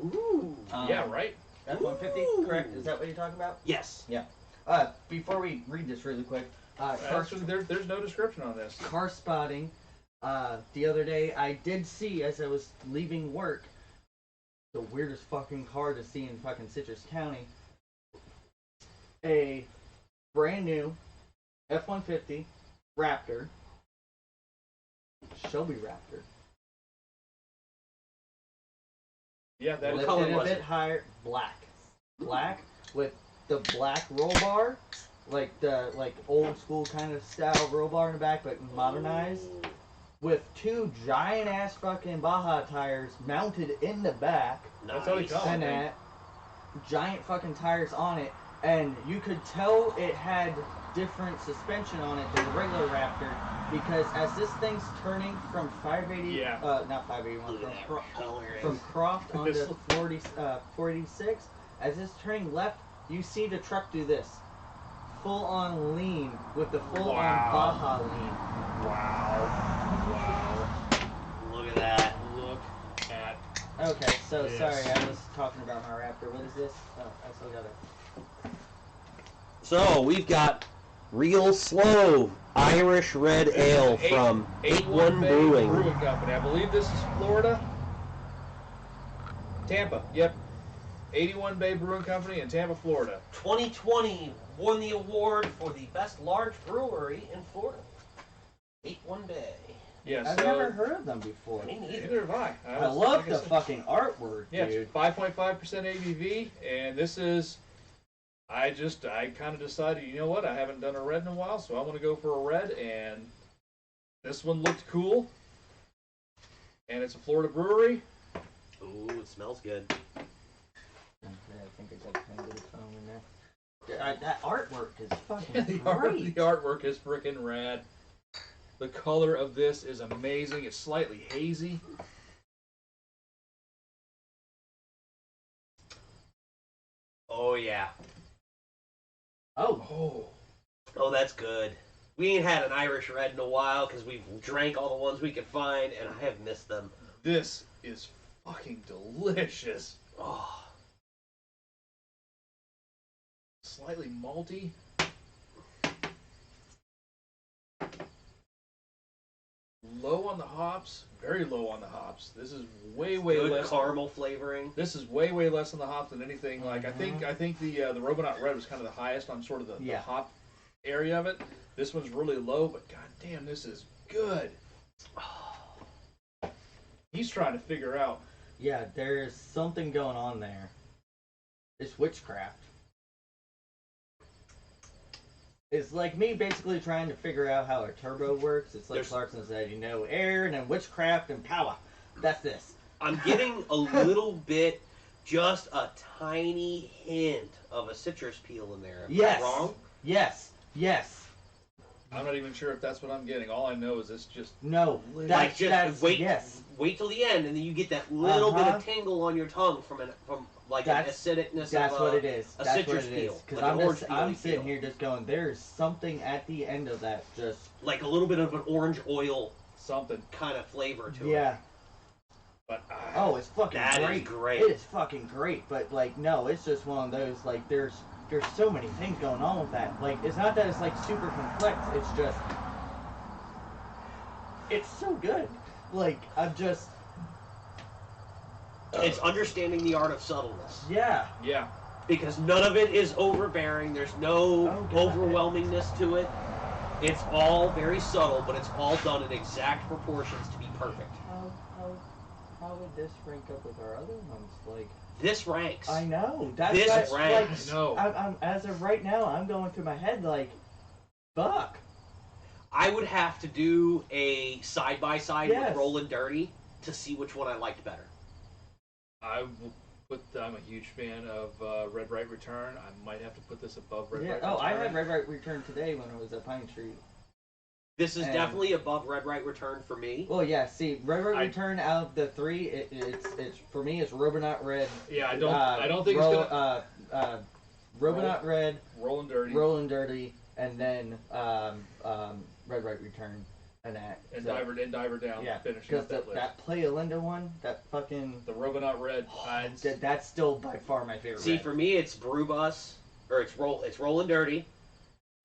Ooh. Yeah, right? F-150, Ooh. correct? Is that what you're talking about? Yes. Before we read this really quick, Actually, there's no description on this. car spotting. The other day, I did see as I was leaving work the weirdest fucking car to see in fucking Citrus County. A brand new F-150 Raptor, Shelby Raptor. Yeah, that is. Lifted color a was bit it? higher, black with the black roll bar, like the old school kind of style roll bar in the back, but modernized, with two giant ass fucking Baja tires mounted in the back, That's how they Nice. come. and that giant fucking tires on it, and you could tell it had different suspension on it than the regular Raptor, because as this thing's turning from 580, Yeah. not 581, Look at that color. from Croft onto This- 486, as it's turning left, you see the truck do this. Full on lean with the full on Wow. Baja lean. Wow. Look at that. Look at. Okay, so Yes. sorry, I was talking about my Raptor. What is this? Oh, I still got it. So we've got Real Slow Irish Red Ale from 81 Bay Brewing. Company. I believe this is Florida. Tampa. Yep. 81 Bay Brewing Company in Tampa, Florida. 2020 won the award for the best large brewery in Florida. 81 Bay. Yeah, I've so never heard of them before. Me neither. neither have I. I love the fucking artwork, Yeah, dude. it's 5.5% ABV, and this is. I kind of decided, you know what? I haven't done a red in a while, so I want to go for a red, and this one looked cool. And it's a Florida brewery. Ooh, it smells good. Yeah, I think I got a tiny bit of foam in there. That artwork is fucking The great. artwork is freaking rad. The color of this is amazing. It's slightly hazy. Oh, yeah. Oh, Oh, that's good. We ain't had an Irish red in a while because we've drank all the ones we could find, and I have missed them. This is fucking delicious. Oh, Slightly malty. Low on the hops. Very low on the hops. This is way good less. caramel flavoring. This is way less on the hop than anything. Like I think the Robonaut Red was kind of the highest on sort of the hop area of it. This one's really low, but goddamn, this is good. He's trying to figure out. yeah, there's something going on there. It's witchcraft. It's like me basically trying to figure out how a turbo works. It's like There's- Clarkson said, air and then witchcraft and power. That's this. I'm getting a little bit, just a tiny hint of a citrus peel in there. Am I Yes. wrong? Yes. I'm not even sure if that's what I'm getting. All I know is it's just No. Like, That's, just that's wait, yes. wait till the end, and then you get that little bit Uh-huh. of tingle on your tongue from like That's- an acidicness. That's of what it is. a That's citrus what it is. peel, Because like an orange I'm peely sitting peel. here just going, there's something at the end of that just like a little bit of an orange oil something. kind of flavor to it. yeah. But Oh, it's fucking That is great. great. It is fucking great. But like, no, it's just one of those like there's so many things going on with that. Like, it's not that it's like super complex. It's just it's so good. Like, I'm just It's understanding the art of subtleness. yeah. yeah. Because none of it is overbearing. There's no Oh, God. overwhelmingness to it. It's all very subtle, but it's all done in exact proportions to be perfect. How would this rank up with our other ones? Like, This ranks. I know that's This like, ranks. I know. I'm as of right now, I'm going through my head like, fuck. I would have to do a side-by-side Yes. with Rollin' Dirty to see which one I liked better. I'm a huge fan of Red Right Return. I might have to put this above Red Yeah. Right Oh, Return. I had Red Right Return today when I was at Pine Street. This is And- definitely above Red Right Return for me. Well, yeah. See, Red Right I- Return out of the three, it's for me, it's Robonaut Red. Yeah, I don't think it's gonna Robonaut Red, Rolling Dirty Rollin' Dirty, and then Red Right Return, and that. and so, Diver Down. Yeah, Finishing because up that list. that Playa Linda one, that fucking. The Robonaut Red. That's still by far my favorite. See, red. for me, it's Brew Bus, or it's Rollin' Dirty,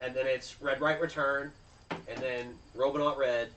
and then it's Red Right Return, and then Robonaut Red,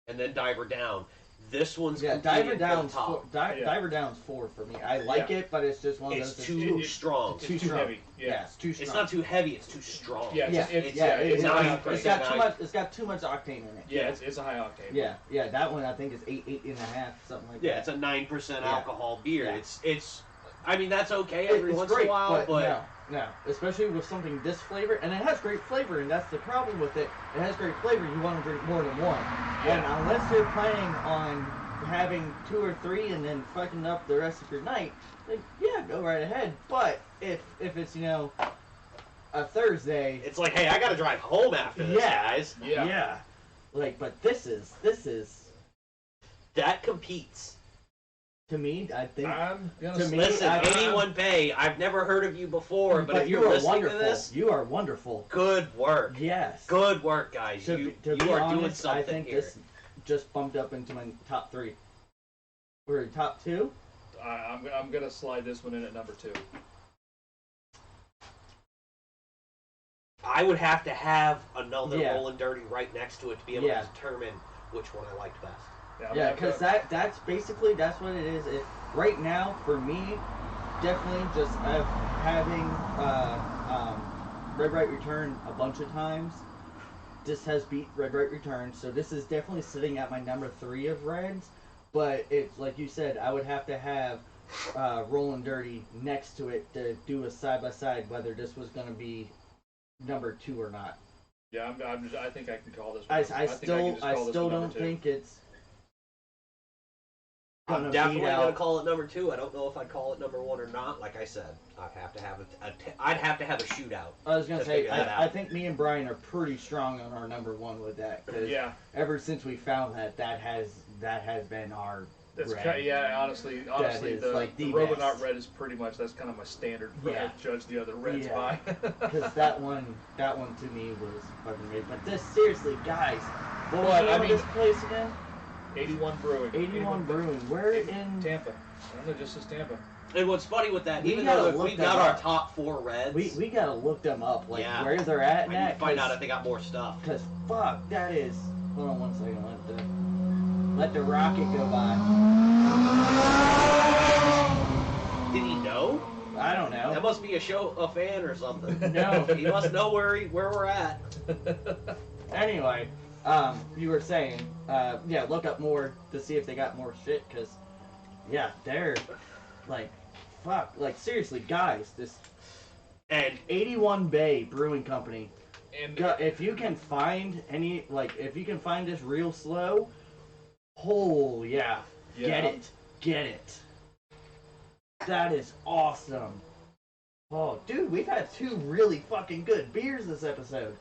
and then Diver Down. This one's Yeah, competing Diver for the Down's top. Diver Down's 4 for me. I like it, but it's just one of It's those. too it- strong. It's too too strong. heavy. Yeah. It's too strong. It's not too heavy. It's too strong. Yeah, Yeah, it's it's not high a octane. it's got too I- much. It's got too much octane in it. Yeah, it's a high octane. Yeah. That one I think is 8.5, something like Yeah, that. it's a 9% Yeah. alcohol beer. Yeah. It's. I mean, that's okay every It's once great, in a while, but no, especially with something this flavor, and it has great flavor, and that's the problem with it. It has great flavor. You want to drink more than one, and unless you're planning on having 2 or 3 and then fucking up the rest of your night, like, yeah, go right ahead. But if it's a Thursday, it's like, hey, I got to drive home after this, guys. Yeah. like, but this is That competes. to me, I think. I'm gonna To me, Listen, I- 81 Bay, I've never heard of you before, but if you you're are listening wonderful. to this, You are wonderful. good work. Yes. Good work, guys. To you be are honest, doing something I think here. this just bumped up into my top 3. We're in top 2. I'm gonna slide this one in at number 2. I would have to have another Yeah. Rollin' Dirty right next to it to be able Yeah. to determine which one I liked best. Yeah, because that's basically that's what it is. Right now for me, definitely just having Red Right Return a bunch of times this has beat Red Right Return, so this is definitely sitting at my number 3 of Reds. But it's like you said, I would have to have Rollin' Dirty next to it to do a side by side whether this was going to be number 2 or not. Yeah, I think I can call this. I number still don't 2. think it's. I'm definitely gonna call it number 2. I don't know if I'd call it number 1 or not. Like I said, I'd have to have a shootout. I was gonna say, figure that out. I think me and Brian are pretty strong on our number 1 with that. 'Cause Yeah. ever since we found that has been our. That's red. honestly, is, the like, the Robonaut best. Red is pretty much that's kind of my standard for Yeah. to judge the other Reds Yeah. by. Because that one to me was fucking amazing. But this, seriously, guys, what was Well, the name I of mean- this place again? 81 Brewing. 81 Brewing. Where in? Tampa. I don't know, just as Tampa. And what's funny with that, We even gotta though look we've them got our up. top 4 Reds, We gotta look them up, like Yeah. where they're at I need now. to find out if they got more stuff. Because fuck, that is. Hold on one second. Let the rocket go by. Did he know? I don't That know. must be a fan or something. No. He must know where we're at. Anyway, you were saying, yeah, look up more to see if they got more shit. Because, yeah, they're like, fuck, like seriously, guys, this And 81 Bay Brewing Company. And If you can find if you can find this real slow, oh yeah, Yeah. get it. That is awesome. Oh, dude, we've had 2 really fucking good beers this episode.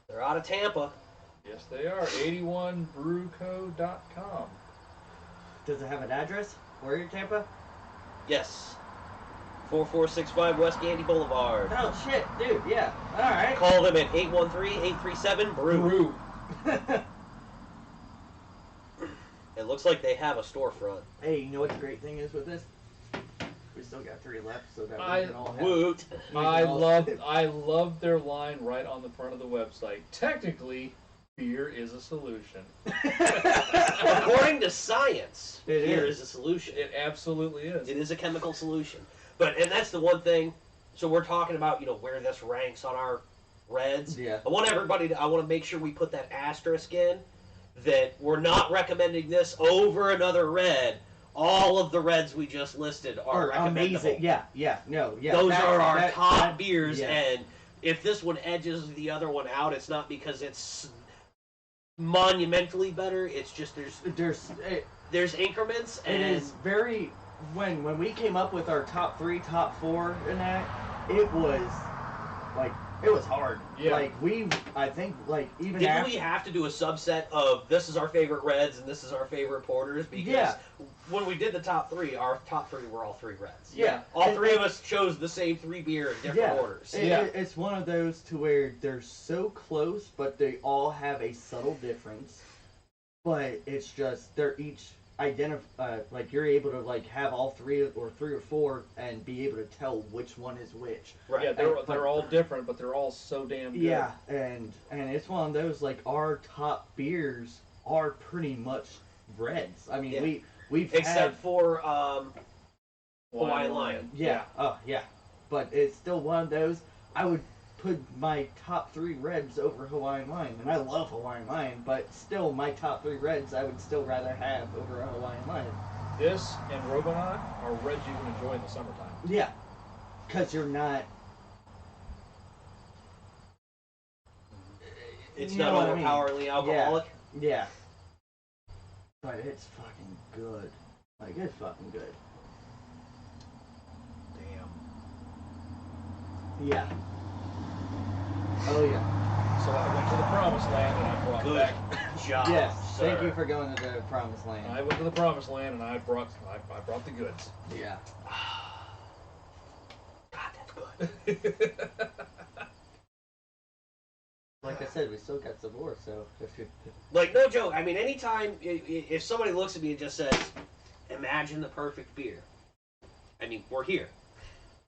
they're out of Tampa. yes, they are. 81brewco.com. Does it have an address? Where in Tampa? Yes. 4465 West Gandy Boulevard. Oh shit, dude, yeah. Alright. Call them at 813-837-BREW. Brew. It looks like they have a storefront. Hey, you know what the great thing is with this? We still got 3 left, so that I- we can all have. Woot. we can I all- love their line right on the front of the website. Technically, beer is a solution. According to science, It here is. is a solution. It absolutely is. It is a chemical solution. And that's the one thing. So we're talking about, where this ranks on our Reds. Yeah. I want to make sure we put that asterisk in that we're not recommending this over another Red. All of the Reds we just listed are recommendable. amazing. Yeah, no, yeah. Those are our top that- beers, yeah. and if this one edges the other one out, it's not because it's monumentally better. It's just there's increments, It and is very when we came up with our top 3, top 4 in that, it was hard. Yeah. Like I think even didn't after we have to do a subset of this is our favorite Reds and this is our favorite porters? Because Yeah. when we did the top 3, our top 3 were all 3 Reds. yeah, All and- 3 of us chose the same 3 beer in different Yeah. orders. It's one of those to where they're so close, but they all have a subtle difference. But it's just they're each you're able to have all 3 or 4 and be able to tell which one is which. Right. Yeah, they're all different, but they're all so damn good. Yeah, and it's one of those our top beers are pretty much Reds. I mean, Yeah. we've Except had for Hawaiian Lion. yeah, oh yeah, but it's still one of those. I would put my top 3 Reds over Hawaiian Lion, and I love Hawaiian Lion, but still my top 3 Reds I would still rather have over a Hawaiian Lion. This and Robonaut are Reds you can enjoy in the summertime. Yeah, because you're not. It's You not know what I mean. overpoweringly alcoholic. Yeah. But it's fucking good. It's fucking good. Damn. Yeah. Oh yeah. So I went to the promised land and I brought Good back. job. Yes. sir. Thank you for going to the promised land. I went to the promised land and I brought the goods. Yeah. God, that's good. Like I said, we still got some more, so if you. No joke. I mean, anytime if somebody looks at me and just says, "Imagine the perfect beer," I mean, we're here.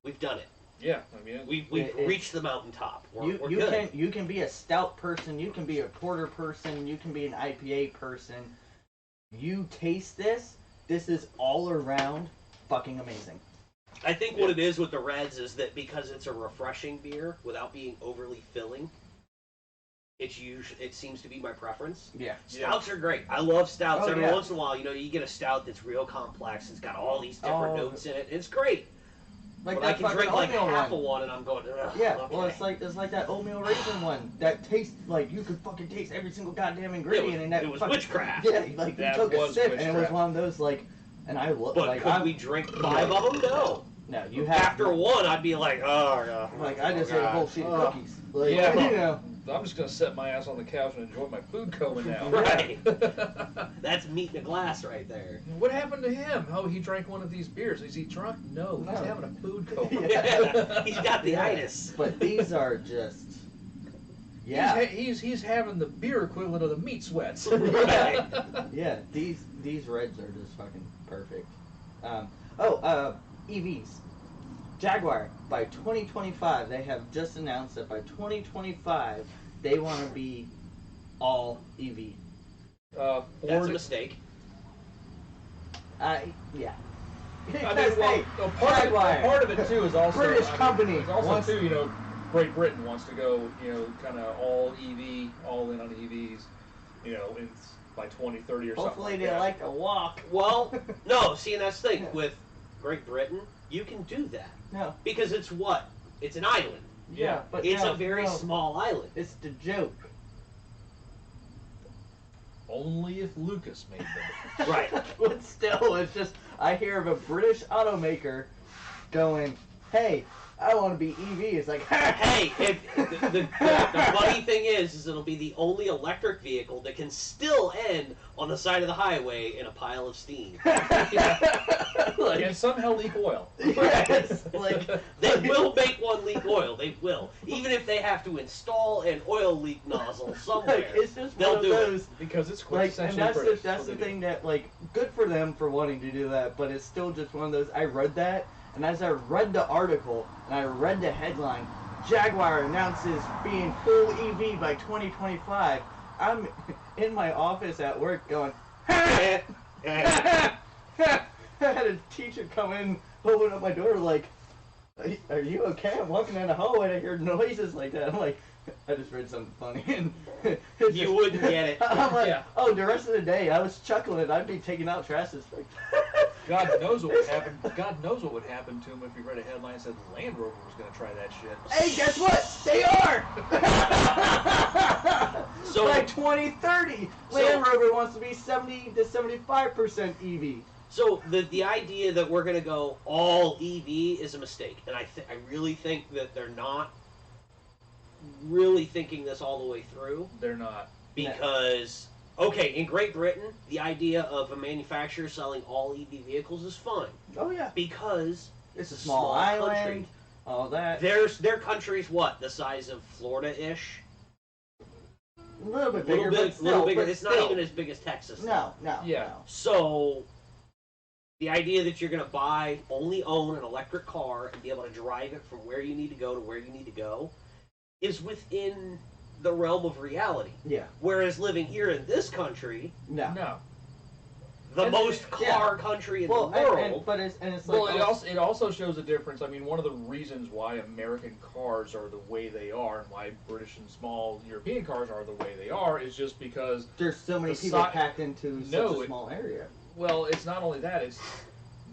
We've done it. Yeah, I mean, We've It- reached the mountaintop. We're You good. can be a stout person, you can be a porter person, you can be an IPA person. You taste this is all around fucking amazing. I think what it is with the Reds is that because it's a refreshing beer without being overly filling, It seems to be my preference. Yeah. Stouts are great. I love stouts. Oh, Every yeah. once in a while, you get a stout that's real complex. It's got all these different Oh. notes in it. It's great. Like but that I can fucking drink like oatmeal half one. of one, and I'm going. Ugh, Yeah, okay. well, it's like that oatmeal raisin one that tastes like you could fucking taste every single goddamn ingredient in that. It was fucking, witchcraft. Yeah, like you That took a was sip and it was witchcraft. one of those like, and I look But like could I'm, we drink 5 of them? No. No, you have After one, I'd be like, oh god. Like I just ate a whole sheet of Ugh. cookies. Like, Yeah. you know. I'm just gonna set my ass on the couch and enjoy my food coma now. Right. That's meat in a glass right there. What happened to him? Oh, he drank one of these beers. Is he drunk? No, he's No. having a food coma. Yeah. He's got the itis. But these are just. Yeah. He's having the beer equivalent of the meat sweats. Right. Yeah, these reds are just fucking perfect. EVs. Jaguar, by 2025, they have just announced that by 2025, they want to be all EV. That's a Ford, mistake. Yeah. I Because, mean, well, hey, a part of it too is also British I mean, company it's also wants- too, Great Britain wants to go, kind of all EV, all in on EVs, by 2030 or something. hopefully like they that. like to walk. Well, no. See, and that's the thing with Great Britain. You can do that No. because it's what? It's an island. Yeah, but It's no, a very no, small island. It's the joke. Only if Lucas made them. Right. But still, it's just, I hear of a British automaker going, hey, I want to be EV. It's like, Hey, if the funny thing is it'll be the only electric vehicle that can still end on the side of the highway in a pile of steam. like, And somehow leak oil. yes, like, They will make one leak oil. They will, even if they have to install an oil leak nozzle somewhere. like, it's just They'll one of do it. those. Because it's Like, quintessentially and that's British. that's the what they do. thing that, like, good for them for wanting to do that, but it's still just one of those. I read that, and as I read the article and I read the headline, Jaguar announces being full EV by 2025. I'm in my office at work going, I had a teacher come in, open up my door, like, are you okay? I'm walking down the hallway and I hear noises like that. I'm like, I just read something funny. And You wouldn't get it. I'm like, Yeah. oh, the rest of the day I was chuckling. I'd be taking out trash. It's like, God knows what would happen. God knows what would happen to him if he read a headline that said Land Rover was going to try that shit. hey, guess what? They are! So- by 2030, Land Rover wants to be 70 to 75% EV. So the idea that we're going to go all EV is a mistake, and I really think that they're not really thinking this all the way through, They're not. because okay, in Great Britain, the idea of a manufacturer selling all EV vehicles is fine Oh, yeah. because It's a small island, country. all that. Their country's what, the size of Florida-ish? A little bit A bigger, little but bit, still, little bigger. but It's still. not even as big as Texas. No, no, Yeah. no. So, the idea that you're going to only own an electric car and be able to drive it from where you need to go to where you need to go is within the realm of reality. Yeah, Whereas living here in this country, no. No. the And- most yeah. car country in Well, the world, but it's like, Well, it also shows a difference. I mean, one of the reasons why American cars are the way they are and why British and small European cars are the way they are is just because, there's so many the people si- packed into No, such a it- small area. well, it's not only that, it's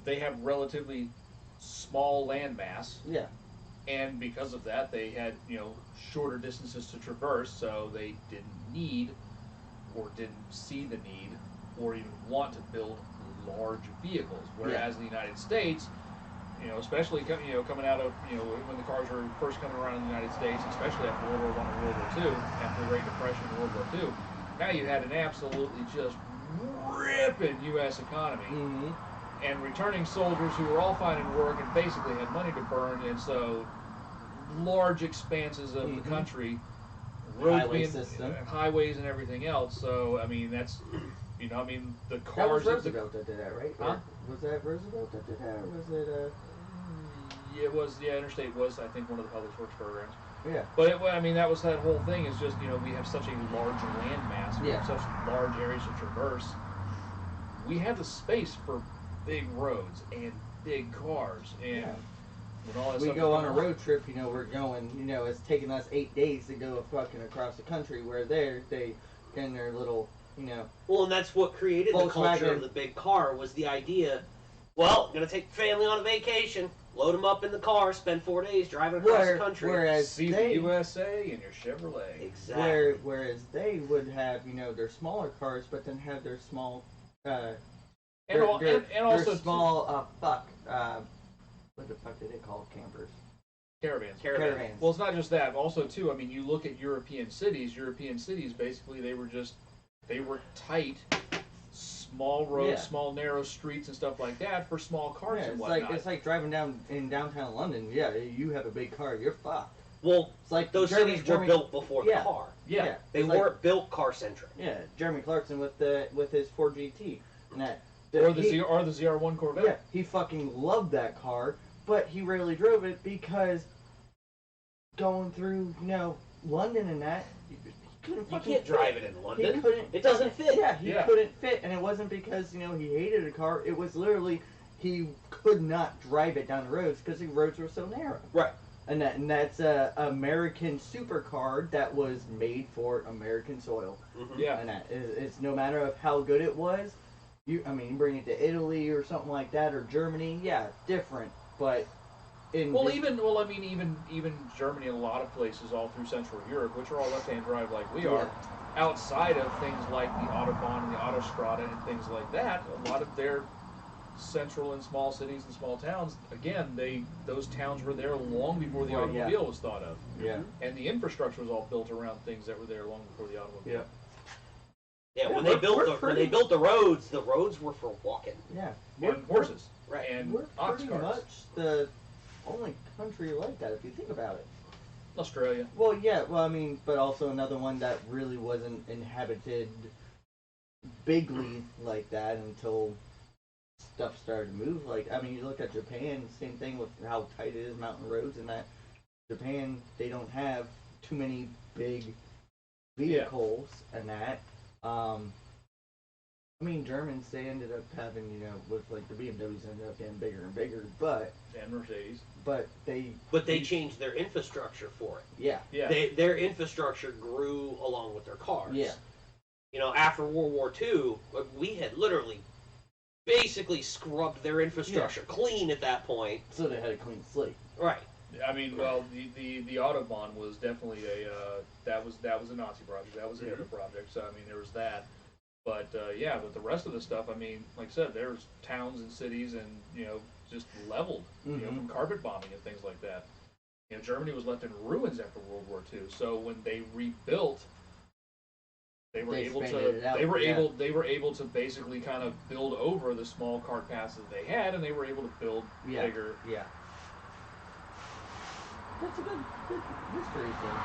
they have relatively small land mass. Yeah. And because of that, they had, shorter distances to traverse, so they didn't need or didn't see the need or even want to build large vehicles. Whereas in the United States, especially coming out of when the cars were first coming around in the United States, especially after World War I and World War II, after the Great Depression and World War II, now you had an absolutely just ripping U.S. economy. Mm-hmm. And returning soldiers who were all finding work and basically had money to burn, and so large expanses of the country, roads Highway system. highways and everything else. So I mean that's, the That was cars. Roosevelt that did that, right? Huh? Or was that Roosevelt that did that, or was it? Interstate was I think one of the public works programs. Yeah. But that was that whole thing. Is just we have such a large land mass, we have Yeah. such large areas to traverse. We have the space for big roads and big cars and. Yeah. When all that we stuff go was on a going road trip, we're going, it's taking us 8 days to go fucking across the country, where they in their little, Well, and that's what created the culture Volkswagen. of the big car, was the idea, well, gonna take the family on a vacation, load them up in the car, spend 4 days driving across the country. whereas See the USA in your Chevrolet. Exactly. Whereas they would have, their smaller cars, but then have their small, And their also small, what the fuck do they call campers? caravans. Well, it's not just that. Also, too, I mean, you look at European cities. Basically, they were tight, small roads, Yeah. small narrow streets and stuff like that for small cars Yeah, and it's whatnot. it's like driving down in downtown London. Yeah, you have a big car, you're fucked. Well, It's like those Jeremy- cities were Jeremy- built before Yeah. the car. yeah. They it's like- weren't built car-centric. Yeah, Jeremy Clarkson with his Ford GT and that. Or the he, ZR1 Corvette. Yeah, he fucking loved that car, but he rarely drove it because going through London and that, he couldn't You fucking can't drive fit. it in He London. couldn't. It doesn't fit. Yeah, he Yeah. couldn't fit, and it wasn't because he hated a car. It was literally he could not drive it down the roads because the roads were so narrow. Right. And that's a American supercar that was made for American soil. Mhm. Yeah. And that it's no matter of how good it was. You bring it to Italy or something like that, or Germany. Yeah, different, but even Germany and a lot of places all through Central Europe, which are all left-hand drive like we are, outside of things like the Autobahn and the Autostrada and things like that, a lot of their central and small cities and small towns, again, those towns were there long before the automobile was thought of. Yeah. And the infrastructure was all built around things that were there long before the automobile. Yeah. Yeah, when we're they built the roads were for walking. Yeah. And horses. Right. And We're ox pretty carts. much the only country like that, if you think about it. Australia. Well, yeah. Well, but also another one that really wasn't inhabited bigly like that until stuff started to move. Like, you look at Japan, same thing with how tight it is, mountain roads, and that. Japan, they don't have too many big vehicles and that. Germans, they ended up having, with like the BMWs ended up getting bigger and bigger, And Mercedes. but they changed their infrastructure for it. Yeah. Yeah. Their infrastructure grew along with their cars. Yeah. After World War II, we had literally basically scrubbed their infrastructure clean at that point. So they had a clean slate. Right. Well, the Autobahn was definitely that was a Nazi project. That was a Hitler project. So there was that. But but the rest of the stuff, like I said, there's towns and cities and just leveled, from carpet bombing and things like that. Germany was left in ruins after World War II. So when they rebuilt, they were able to basically kind of build over the small cart paths that they had, and they were able to build bigger. Yeah. That's a good history thing.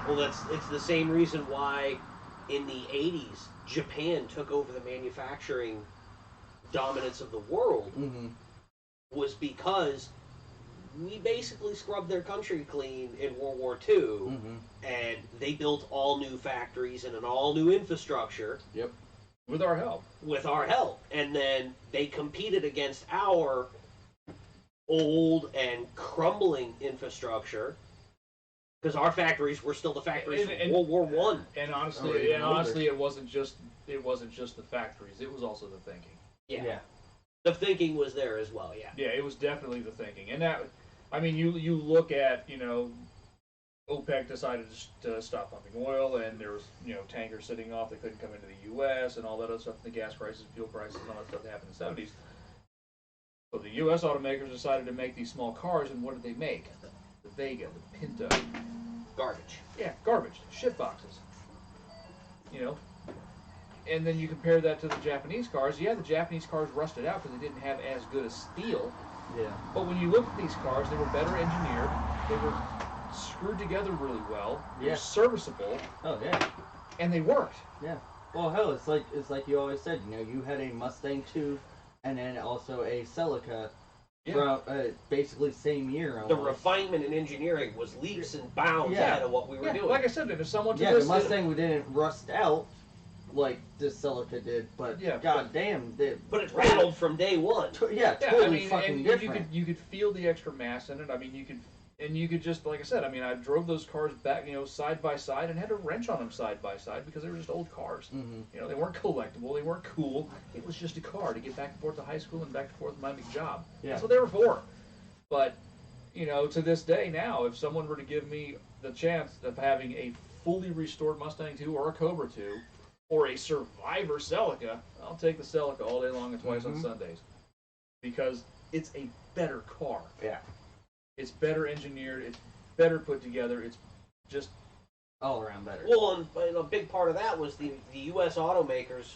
Well, it's the same reason why in the 80s Japan took over the manufacturing dominance of the world, was because we basically scrubbed their country clean in World War II, and they built all new factories and an all new infrastructure. Yep. With our help. And then they competed against our old and crumbling infrastructure, because our factories were still the factories from World War One. And honestly, it wasn't just the factories. It was also the thinking. Yeah. The thinking was there as well. Yeah. Yeah, it was definitely the thinking, and that, you look at OPEC decided to stop pumping oil, and there was tankers sitting off. They couldn't come into the U.S. and all that other stuff. The gas prices, fuel prices, and all that stuff that happened in the 70s. So the U.S. automakers decided to make these small cars, and what did they make? The Vega, the Pinto. Garbage. Yeah, garbage. Shit boxes. And then you compare that to the Japanese cars. Yeah, the Japanese cars rusted out because they didn't have as good a steel. Yeah. But when you look at these cars, they were better engineered. They were screwed together really well. They were serviceable. Oh yeah. And they worked. Yeah. Well, hell, it's like you always said. You had a Mustang 2, and then also a Celica. Yeah. From basically same year. Almost. The refinement in engineering was leaps and bounds ahead of what we were doing. Like I said, if someone the Mustang didn't rust out. like this Celica did, but Yeah, goddamn, But it rattled from day one. Yeah, totally I mean, fucking and different. you could feel the extra mass in it. I mean, you could just, like I said, I mean, I drove those cars back, side by side, and had to wrench on them side by side because they were just old cars. Mm-hmm. They weren't collectible, they weren't cool. It was just a car to get back and forth to high school and back and forth to my big job. Yeah. That's what they were for. But to this day now, if someone were to give me the chance of having a fully restored Mustang 2 or a Cobra 2 or a Survivor Celica, I'll take the Celica all day long and twice on Sundays because it's a better car. Yeah. It's better engineered. It's better put together. It's just all around better. Well, and a big part of that was the U.S. automakers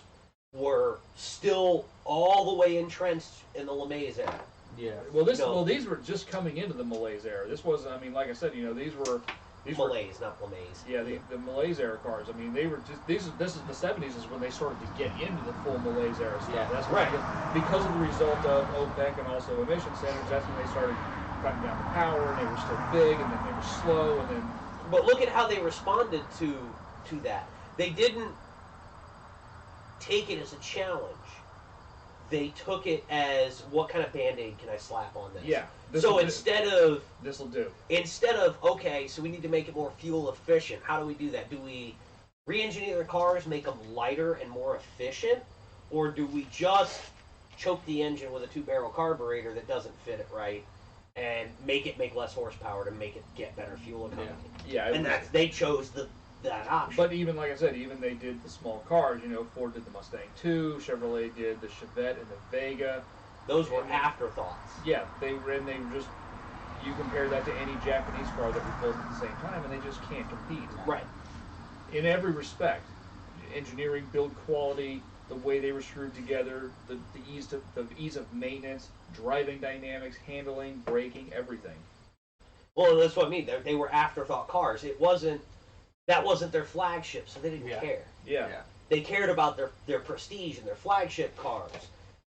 were still all the way entrenched in the LeMays era. Yeah. Well, these were just coming into the Malaise era. This was, I mean, like I said, these were Malaise, not LeMays. Yeah, the Malaise era cars. I mean, they were just this is the 70s is when they started to get into the full Malaise era stuff. Yeah, that's right. Because of the result of OPEC and also emission standards. That's when they started cutting down the power, and they were still big, and then they were slow, and then. But look at how they responded to that. They didn't take it as a challenge. They took it as, what kind of Band-Aid can I slap on this? Yeah. So instead of okay, so we need to make it more fuel efficient. How do we do that? Do we re-engineer the cars, make them lighter and more efficient, or do we just choke the engine with a 2-barrel carburetor that doesn't fit it right and make it make less horsepower to make it get better fuel economy? Yeah. And they chose that option. But even, like I said, they did the small cars. Ford did the Mustang 2, Chevrolet did the Chevette and the Vega. Those were afterthoughts. Yeah, they were just, you compare that to any Japanese car that we built at the same time, and they just can't compete. Right. In every respect, engineering, build quality, the way they were screwed together, the ease of maintenance, driving dynamics, handling, braking, everything. Well, that's what I mean. They were afterthought cars. That wasn't their flagship, so they didn't care. Yeah. They cared about their prestige and their flagship cars.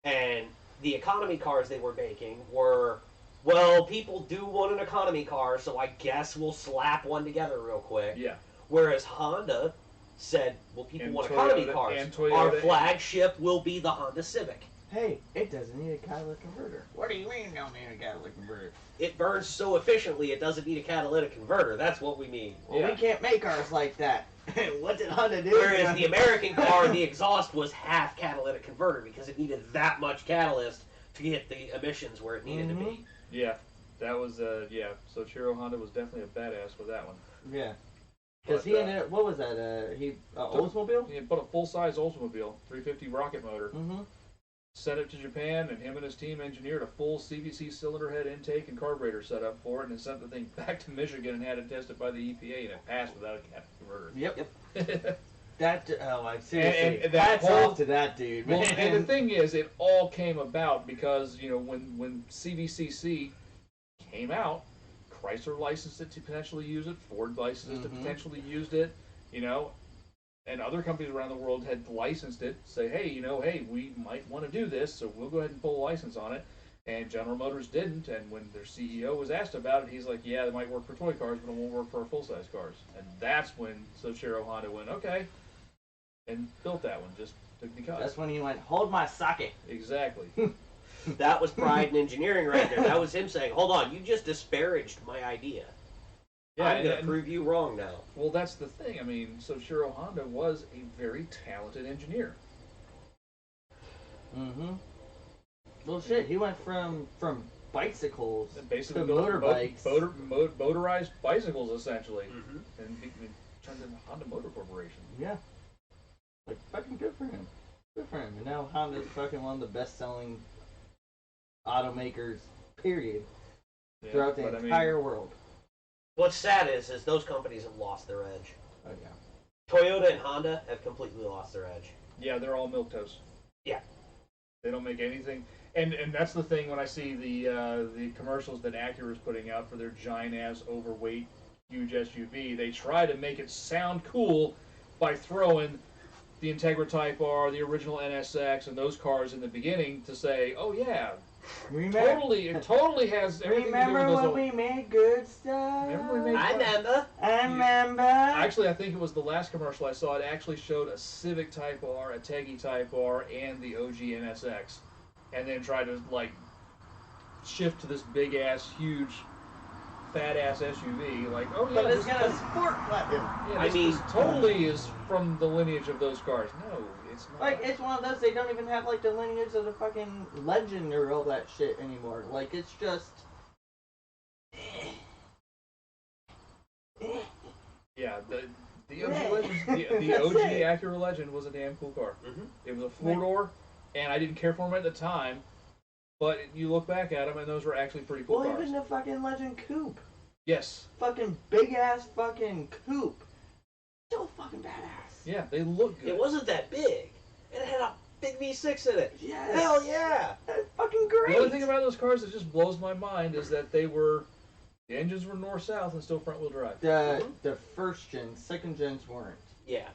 And the economy cars they were making were, well, people do want an economy car, so I guess we'll slap one together real quick. Yeah. Whereas Honda said, well, people want economy cars. And Toyota, our flagship will be the Honda Civic. Hey, it doesn't need a catalytic converter. What do you mean it don't need a catalytic converter? It burns so efficiently it doesn't need a catalytic converter. That's what we mean. Well, we can't make ours like that. What did Honda do? Whereas the American car, the exhaust was half catalytic converter because it needed that much catalyst to get the emissions where it needed to be. Yeah, that was So Chiro Honda was definitely a badass with that one. Yeah. Because he ended up, what was that? Oldsmobile? He put a full-size Oldsmobile, 350 rocket motor. Mm-hmm. Sent it to Japan, and him and his team engineered a full CVC cylinder head intake and carburetor setup for it, and then sent the thing back to Michigan and had it tested by the EPA, and it passed without a catalytic converter. Yep. Seriously, and hats off to that dude, man. Well, and the thing is, it all came about because, when CVCC came out, Chrysler licensed it to potentially use it, Ford licensed it to potentially use it, and other companies around the world had licensed it, say, hey, we might want to do this, so we'll go ahead and pull a license on it. And General Motors didn't, and when their CEO was asked about it, he's like, yeah, it might work for toy cars, but it won't work for our full-size cars. And that's when Soichiro Honda went, okay, and built that one just because. That's when he went, hold my socket. Exactly. That was pride in engineering right there. That was him saying, hold on, you just disparaged my idea. Yeah, I'm going to prove you wrong now. Well, that's the thing. I mean, Soichiro Honda was a very talented engineer. Mm-hmm. Well, shit, he went from bicycles basically to motorbikes. Motorized bicycles, essentially. Mm-hmm. And turned into Honda Motor Corporation. Yeah. Like, fucking good for him. Good for him. And now Honda's fucking one of the best-selling automakers, period, throughout the entire world. What's sad is those companies have lost their edge. Oh, yeah. Toyota and Honda have completely lost their edge. Yeah, they're all milquetoast. Yeah. They don't make anything. And that's the thing when I see the commercials that Acura's putting out for their giant-ass, overweight, huge SUV. They try to make it sound cool by throwing the Integra Type R, the original NSX, and those cars in the beginning to say, oh, yeah, It totally has everything Remember to do with when we made good stuff? Remember we made I remember. I remember. Actually, I think it was the last commercial I saw. It actually showed a Civic Type R, a Teggy Type R, and the OG NSX, and then tried to like shift to this big ass, huge, fat ass SUV. Like, oh yeah, But it's this got a sport button. yeah, I mean, this totally is from the lineage of those cars. No, it's not. Like, it's one of those, they don't even have, like, the lineage of the fucking legend or all that shit anymore. Like, it's just... Yeah, the OG Legend, the OG Acura Legend was a damn cool car. Mm-hmm. It was a four-door, and I didn't care for them at the time, but you look back at them, and those were actually pretty cool Well, cars. even the fucking Legend Coupe. Yes. Fucking big-ass fucking coupe. So fucking badass. Yeah, they look good. It wasn't that big. It had a big V6 in it. Yes. Hell yeah. That's fucking great. The only thing about those cars that just blows my mind is that the engines were north-south and still front-wheel drive. The first gen, second gens weren't. Yeah.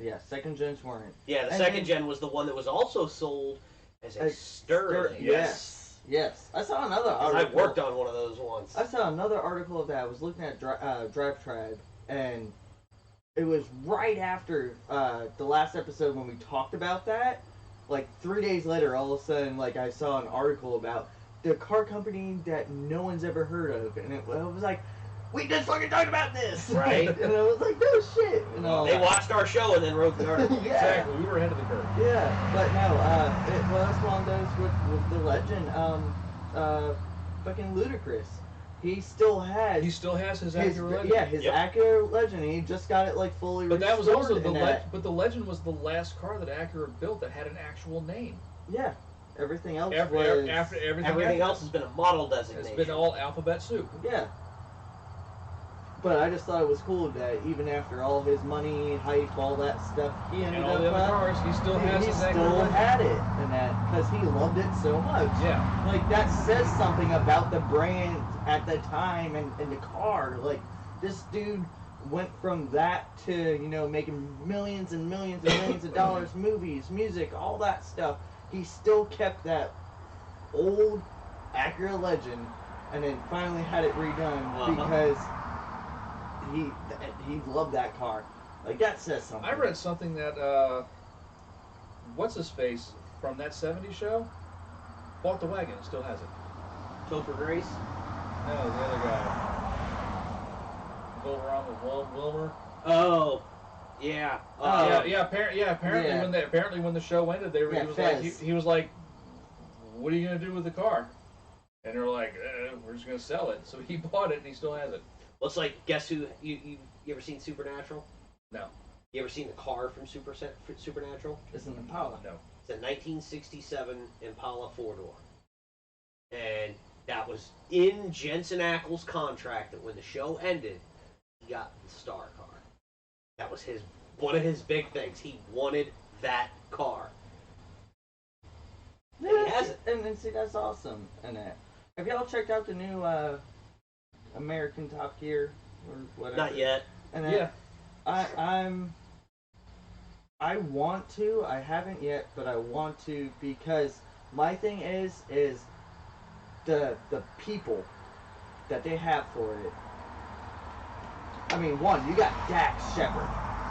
Yeah, second gens weren't. Yeah, the And second then- gen was the one that was also sold as a A Sterling. Yes. Yes. I saw another article. I worked on one of those once. I saw another article of that. I was looking at Drive Tribe, and it was right after the last episode when we talked about that. Like 3 days later, all of a sudden, like I saw an article about the car company that no one's ever heard of, and it was like, we just fucking talked about this, Right. And I was like, no shit. And all They that. watched our show and then wrote the article. Yeah. Exactly, we were ahead of the curve. Yeah, but no, it was one of those with the legend, fucking Ludacris. He still has He still has his his, Acura Legend. yeah, his Yep. Acura Legend. He just got it like fully But that was restored also the and that. but the Legend was the last car that Acura built that had an actual name. Yeah, everything else After was everything Everything after- else has been a model It's designation. been all alphabet soup. yeah. But I just thought it was cool that even after all his money, hype, all that stuff, he ended And all up the other cars, he still has he his Acura still Legend. had it and that because he loved it so much. Yeah. Like, that says something about the brand at the time and the car. Like, this dude went from that to, making millions and millions and millions of dollars, movies, music, all that stuff. He still kept that old Acura Legend and then finally had it redone because he loved that car. Like, that says something. I read something that what's his face from that '70s show bought the wagon and still has it. Topher Grace. No, the other guy. Go around with Wilmer. Oh, yeah. Apparently Yeah. when the show ended, he was like Fez. he was like, "What are you gonna do with the car?" And they're like, "We're just gonna sell it." So he bought it and he still has it. Well, it's like, guess who? You ever seen Supernatural? No. You ever seen the car from Supernatural? It's an Impala. No. It's a 1967 Impala 4-door. And that was in Jensen Ackles' contract that when the show ended, he got the star car. That was one of his big things. He wanted that car. Yeah, He has it. And then see, that's awesome. And that. Have y'all checked out the new American Top Gear or whatever? Not yet. And Yeah. I want to. I haven't yet, but I want to because my thing is the people that they have for it. I mean, one, you got Dax Shepard.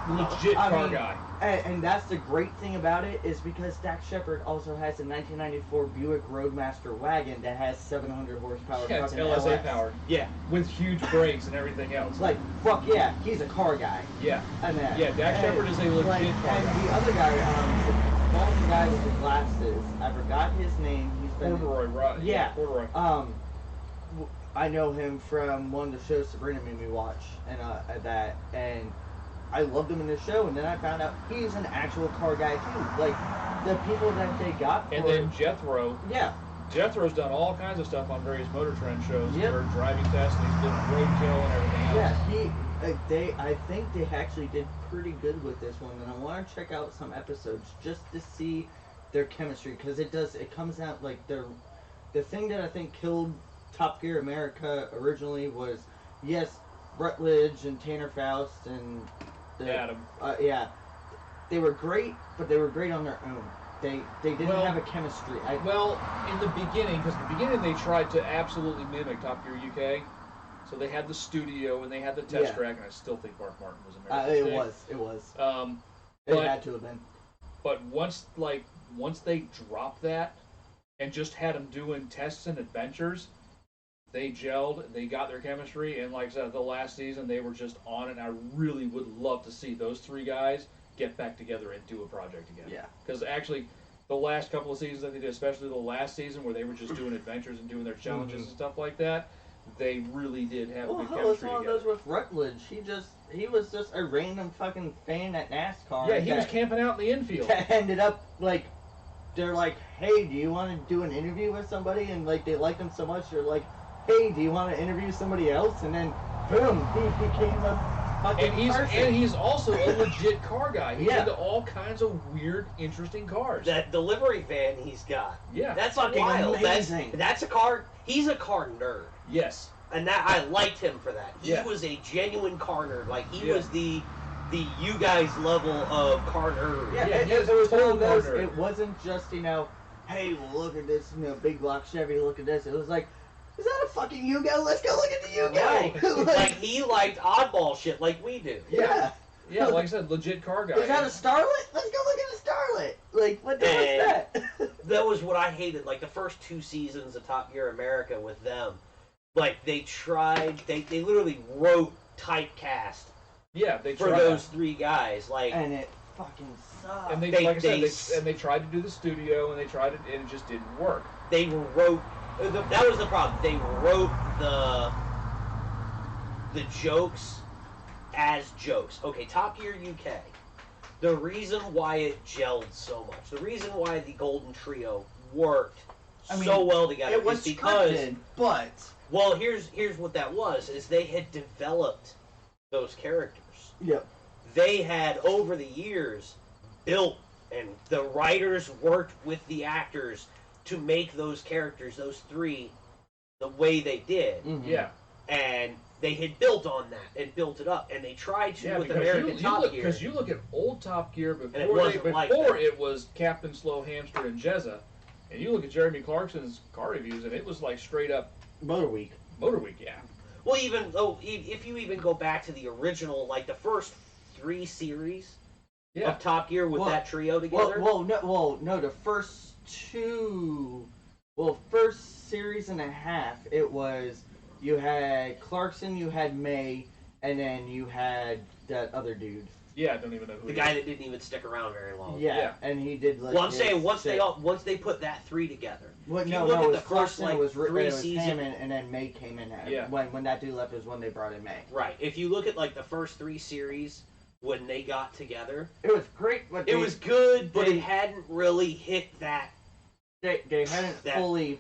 Legit car guy. And that's the great thing about it is because Dax Shepard also has a 1994 Buick Roadmaster wagon that has 700 horsepower. Yeah, it's fucking LSA LS. powered Yeah. with huge brakes and everything else. It's like, fuck yeah, he's a car guy. Yeah. And that. Yeah, Dax Shepard is a legit car and guy. the other guy, the bald guy with the glasses, I forgot his name. He's been Corduroy, right? Yeah. Corduroy. I know him from one of the shows Sabrina made me watch, and that, and I loved him in the show, and then I found out he's an actual car guy too. Like the people that they got for And then Jethro. yeah, Jethro's done all kinds of stuff on various Motor Trend shows Yep. for driving tests, and he's done roadkill and everything else. yeah, I think they actually did pretty good with this one, and I want to check out some episodes just to see their chemistry because it comes out like the thing that I think killed Top Gear America originally was yes, Rutledge and Tanner Faust and Adam. yeah, they were great, but they were great on their own. they didn't have a chemistry. Well, in the beginning, because in the beginning they tried to absolutely mimic Top Gear UK. So they had the studio and they had the test track, and I still think Mark Martin was American. It was. But, it had to have been. But once they dropped that and just had them doing tests and adventures, they gelled, they got their chemistry, and like I said, the last season they were just on it. And I really would love to see those three guys get back together and do a project together. Yeah. Because actually, the last couple of seasons that they did, especially the last season where they were just doing adventures and doing their challenges and stuff like that, they really did have a good chemistry it's one of those with Rutledge. He was just a random fucking fan at NASCAR. Yeah, he was camping out in the infield. Ended up like, they're like, hey, do you want to do an interview with somebody? And like they liked him so much, they're like, hey, do you want to interview somebody else? And then boom, he became a fucking person. And he's also a legit car guy. He's Yeah. into all kinds of weird, interesting cars. That delivery van he's got. Yeah. That's Fucking wild. amazing. That's a car. He's a car nerd. Yes. And that I liked him for that. He Yeah. was a genuine car nerd. Like he Yeah. was the you guys level of car nerd. Yeah, Yeah, it, he was it was one total of those. car nerd. It wasn't just hey, well, look at this, big block Chevy. Look at this. It was like, is that a fucking Yugo? Let's go look at the Yugo. Like he liked oddball shit like we do. yeah. Yeah, like I said, legit car guy. Is that a Starlet? Let's go look at a Starlet. Like, what the hell's that? That was what I hated. Like the first 2 seasons of Top Gear America with them. Like they tried. They literally wrote typecast. Yeah, they for tried. those 3 guys. Like And it fucking sucked. And they like I said, they tried to do the studio, and they tried it, and it just didn't work. they wrote. That was the problem. They wrote the jokes as jokes. Okay, Top Gear UK. The reason why it gelled so much, the reason why the Golden Trio worked so well together, it was is because scripted, but well, here's what that was: is they had developed those characters. yep. They had over the years built, and the writers worked with the actors to make those characters, those 3, the way they did. Mm-hmm. Yeah. And they had built on that and built it up, and they tried to with because American Top Gear. Because you look at old Top Gear before, And it wasn't like that. it was Captain Slow Hamster and Jezza, and you look at Jeremy Clarkson's car reviews, and it was like straight up Motor Week. Motor Week, yeah. Well, even though if you even go back to the original, like the first 3 series of Top Gear with that trio together. No, the first 2, first series and a half, it was, you had Clarkson, you had May, and then you had that other dude. Yeah, I don't even know who the guy that didn't even stick around very long. Yeah, and he did like. Well, I'm saying once they put that 3 together. Well, if no, you look it at was the first Clarkson, like it was 3 it was seasons. him, and then May came in. Yeah. When that dude left is when they brought in May. Right. If you look at like the first 3 series when they got together, it was great. But it was good, but it hadn't really hit that. They hadn't fully.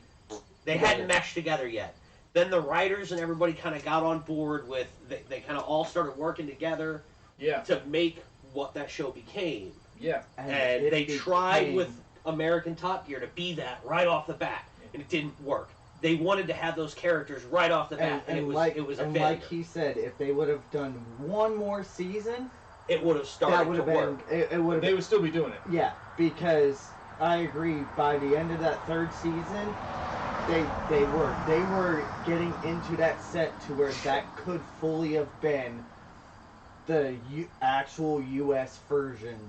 They hadn't meshed together yet. Then the writers and everybody kind of got on board with. They kind of all started working together. Yeah. To make what that show became. Yeah. And they tried with American Top Gear to be that right off the bat, and it didn't work. They wanted to have those characters right off the bat, and it was a failure. Like he said, if they would have done one more season, it would have started to work. It would have. They would still be doing it. Yeah, because I agree. By the end of that 3rd season, they were getting into that set to where that could fully have been the actual U.S. version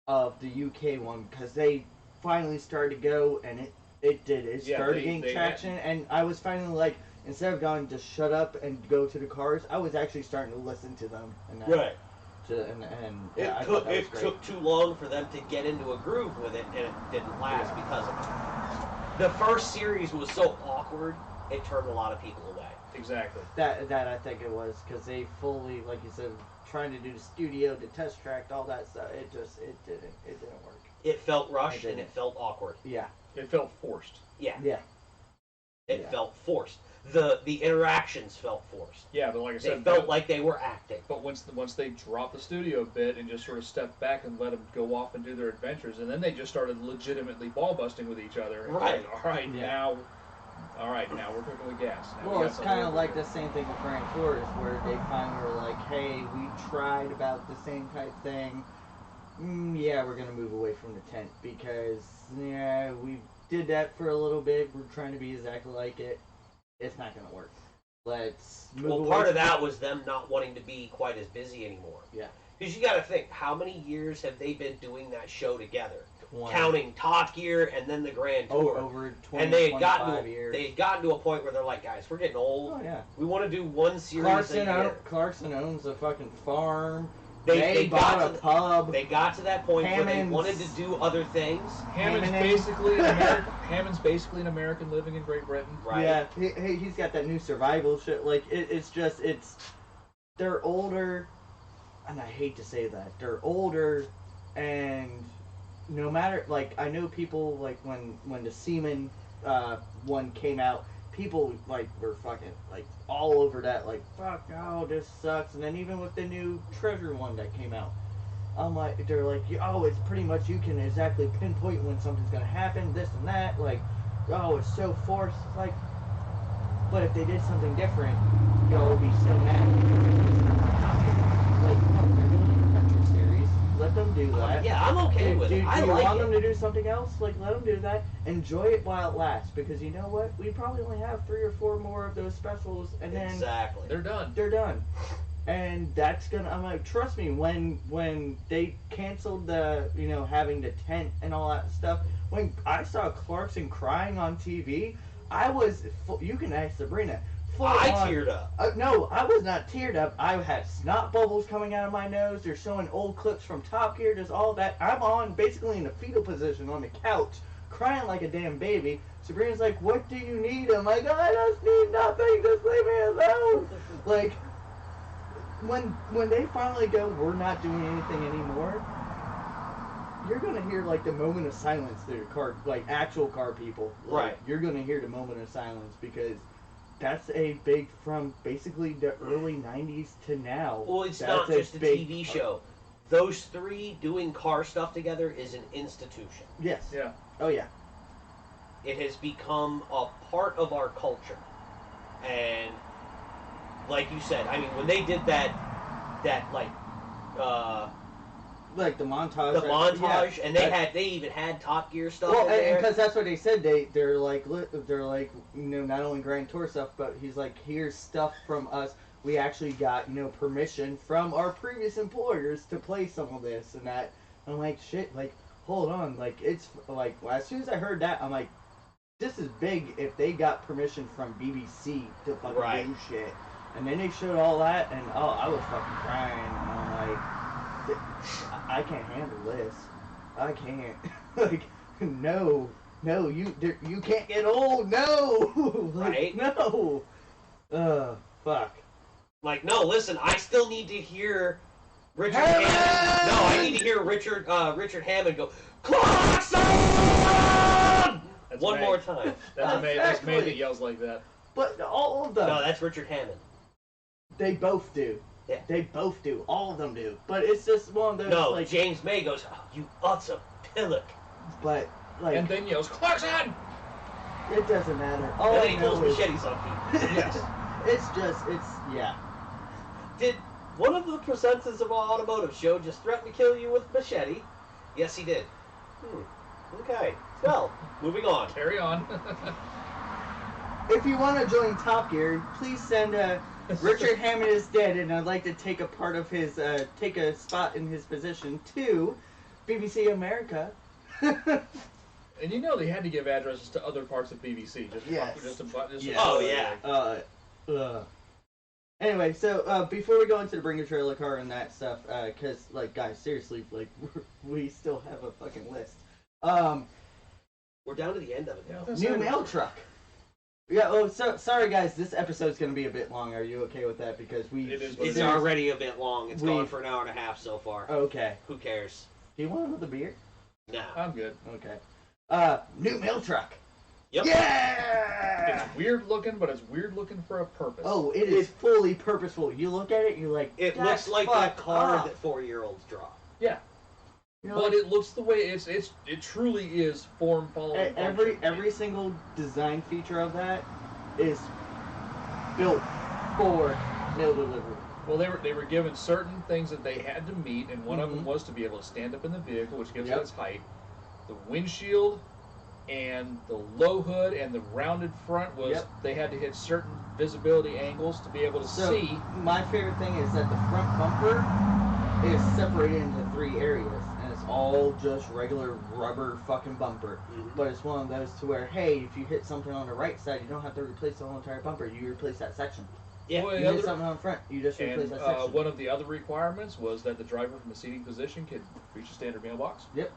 of the UK one, because they finally started to go, and it started getting traction, and I was finally like, instead of going to shut up and go to the cars, I was actually starting to listen to them. And right. It took too long for them to get into a groove with it, and it didn't last because of it. The first series was so awkward, it turned a lot of people away. Exactly. That I think it was, because they fully, like you said, trying to do the studio, the test track, all that stuff. It didn't work. It felt rushed and it felt awkward. Yeah. It felt forced. Yeah. Yeah. It felt forced. The interactions felt forced. Yeah, but like I said, they felt like they were acting. But once they dropped the studio bit and just sort of stepped back and let them go off and do their adventures, and then they just started legitimately ball busting with each other. Right. Like, now we're cooking with gas. Now Well, it's kind of like the same thing with Frank Flores, where they finally were like, hey, we tried about the same type thing. yeah, we're gonna move away from the tent because yeah, we did that for a little bit. We're trying to be exactly like it. It's not gonna work. Let's move Well, away part of from that was them not wanting to be quite as busy anymore. Yeah. Because you got to think, how many years have they been doing that show together? 20, Counting Top Gear and then the Grand Tour. over 20, And they had 25 years. gotten to a point where they're like, guys, we're getting old. Oh yeah. We want to do one series a year. Clarkson owns a fucking farm. They bought got a to pub. They got to that point where they Hammond's- wanted to do other things. Hammond's basically an American living in Great Britain. Right. Yeah, he's got that new survival shit. Like, they're older, and I hate to say that. They're older, and no matter, like, I know people, like, when the Seaman one came out, people, like, were fucking, like, all over that, like, fuck, no, this sucks. And then even with the new Treasure one that came out, I'm like, they're like, oh, it's pretty much, you can exactly pinpoint when something's gonna happen, this and that, like, oh, it's so forced, like, but if they did something different, y'all would be so mad. Like, no, they're doing an adventure series, let them do that. Yeah, I'm okay with it. I do you like want it. them to do something else? Like, let them do that. Enjoy it while it lasts, because you know what? We probably only have 3 or 4 more of those specials, and then Exactly. They're done. they're done. And that's gonna, I'm like, trust me, when they canceled the, you know, having the tent and all that stuff, when I saw Clarkson crying on TV, I was, you can ask Sabrina, I teared up. no, I was not teared up. I had snot bubbles coming out of my nose. They're showing old clips from Top Gear, just all that. I'm on, basically in the fetal position on the couch, crying like a damn baby. Sabrina's like, what do you need? I'm like, I just need nothing, just leave me alone. Like, when they finally go, we're not doing anything anymore, you're gonna hear like the moment of silence through the car, like actual car people. Like, Right. You're gonna hear the moment of silence because that's a big, from basically the early 90s to now. Well, it's that's not just a big TV part. show. Those 3 doing car stuff together is an institution. Yes. Yeah. Oh yeah. It has become a part of our culture. And like you said, I mean, when they did that like Like the montage. the montage, yeah, and they even had Top Gear stuff Well, in there. because that's what they said. They're like you know, not only Grand Tour stuff, but he's like, here's stuff from us. We actually got, you know, permission from our previous employers to play some of this and that. I'm like, shit, like, hold on, like, it's like, well, as soon as I heard that, I'm like, this is big if they got permission from BBC to fucking Right. do shit. And then they showed all that, and oh, I was fucking crying, and I'm like, I can't handle this. I can't. Like, no, you can't get old. No, like, Right. No. Fuck. Like, no, listen, I still need to hear Richard Hammond! Hammond. No, I need to hear Richard Hammond go, Clarkson! That's One May. more time. That's May Exactly. that yells like that. But all of them, No, that's Richard Hammond. they both do. Yeah. They both do. All of them do. But it's just one of those, No, like, James May goes, oh, you utter pillock. but, like, And then yells, Clarkson! it doesn't matter. All And I then he pulls know is, machetes on people. Yes. yeah. Did one of the presenters of our automotive show just threaten to kill you with machete? Yes, he did. Okay. Well, moving on. Carry on. If you want to join Top Gear, please send Richard Hammond is dead, and I'd like to take a part of his, take a spot in his position to BBC America. And you know they had to give addresses to other parts of BBC. Yes. Yes. Oh, yeah. Anyway, so before we go into the Bring Your Trailer Car and that stuff, because, like, guys, seriously, like, we still have a fucking list. We're down to the end of it now. New mail truck. Yeah. Oh, so sorry, guys. This episode's gonna be a bit long. Are you okay with that? Because It is what It's it is. already a bit long. It's We- gone for an hour and a half so far. Okay. Who cares? Do you want another beer? No. I'm good. Okay. New mail truck. Yep. Yeah. It's weird looking, but it's weird looking for a purpose. Oh, it is fully purposeful. You look at it, you're like, It "That's looks like that fucked car up." that 4-year-olds draw. Yeah. You're But like, it looks the way it truly is form following. every single design feature of that is built for mail delivery. Well, they were given certain things that they had to meet, and one of them Mhm. was to be able to stand up in the vehicle, which gives Yep. it its height. The windshield and the low hood and the rounded front was Yep. they had to hit certain visibility angles to be able to So see. my favorite thing is that the front bumper is separated into 3 areas, and it's all just regular rubber fucking bumper. Mhm. But it's one of those to where, hey, if you hit something on the right side, you don't have to replace the whole entire bumper. You replace that section. Yeah. Well, You the hit other- something on front, you just replace and that section. one of the other requirements was that the driver from a seating position could reach a standard mailbox. Yep.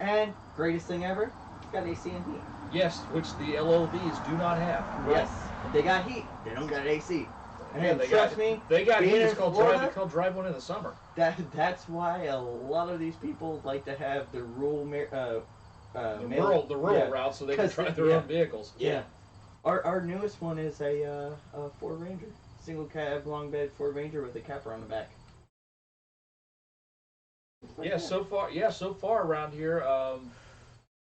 And greatest thing ever, it's got AC and heat. Yes, which the LLVs do not have. Yes. If they got heat, they don't got AC. And they trust got, me, they got being heat. It's in called Florida- drive one in the summer. that's why a lot of these people like to have the rural The mail- rural yeah. route, so they can 'Cause drive their yeah. own vehicles. Yeah. Our newest one is a Ford Ranger, single cab, long bed Ford Ranger with a capper on the back. Yeah, so far around here,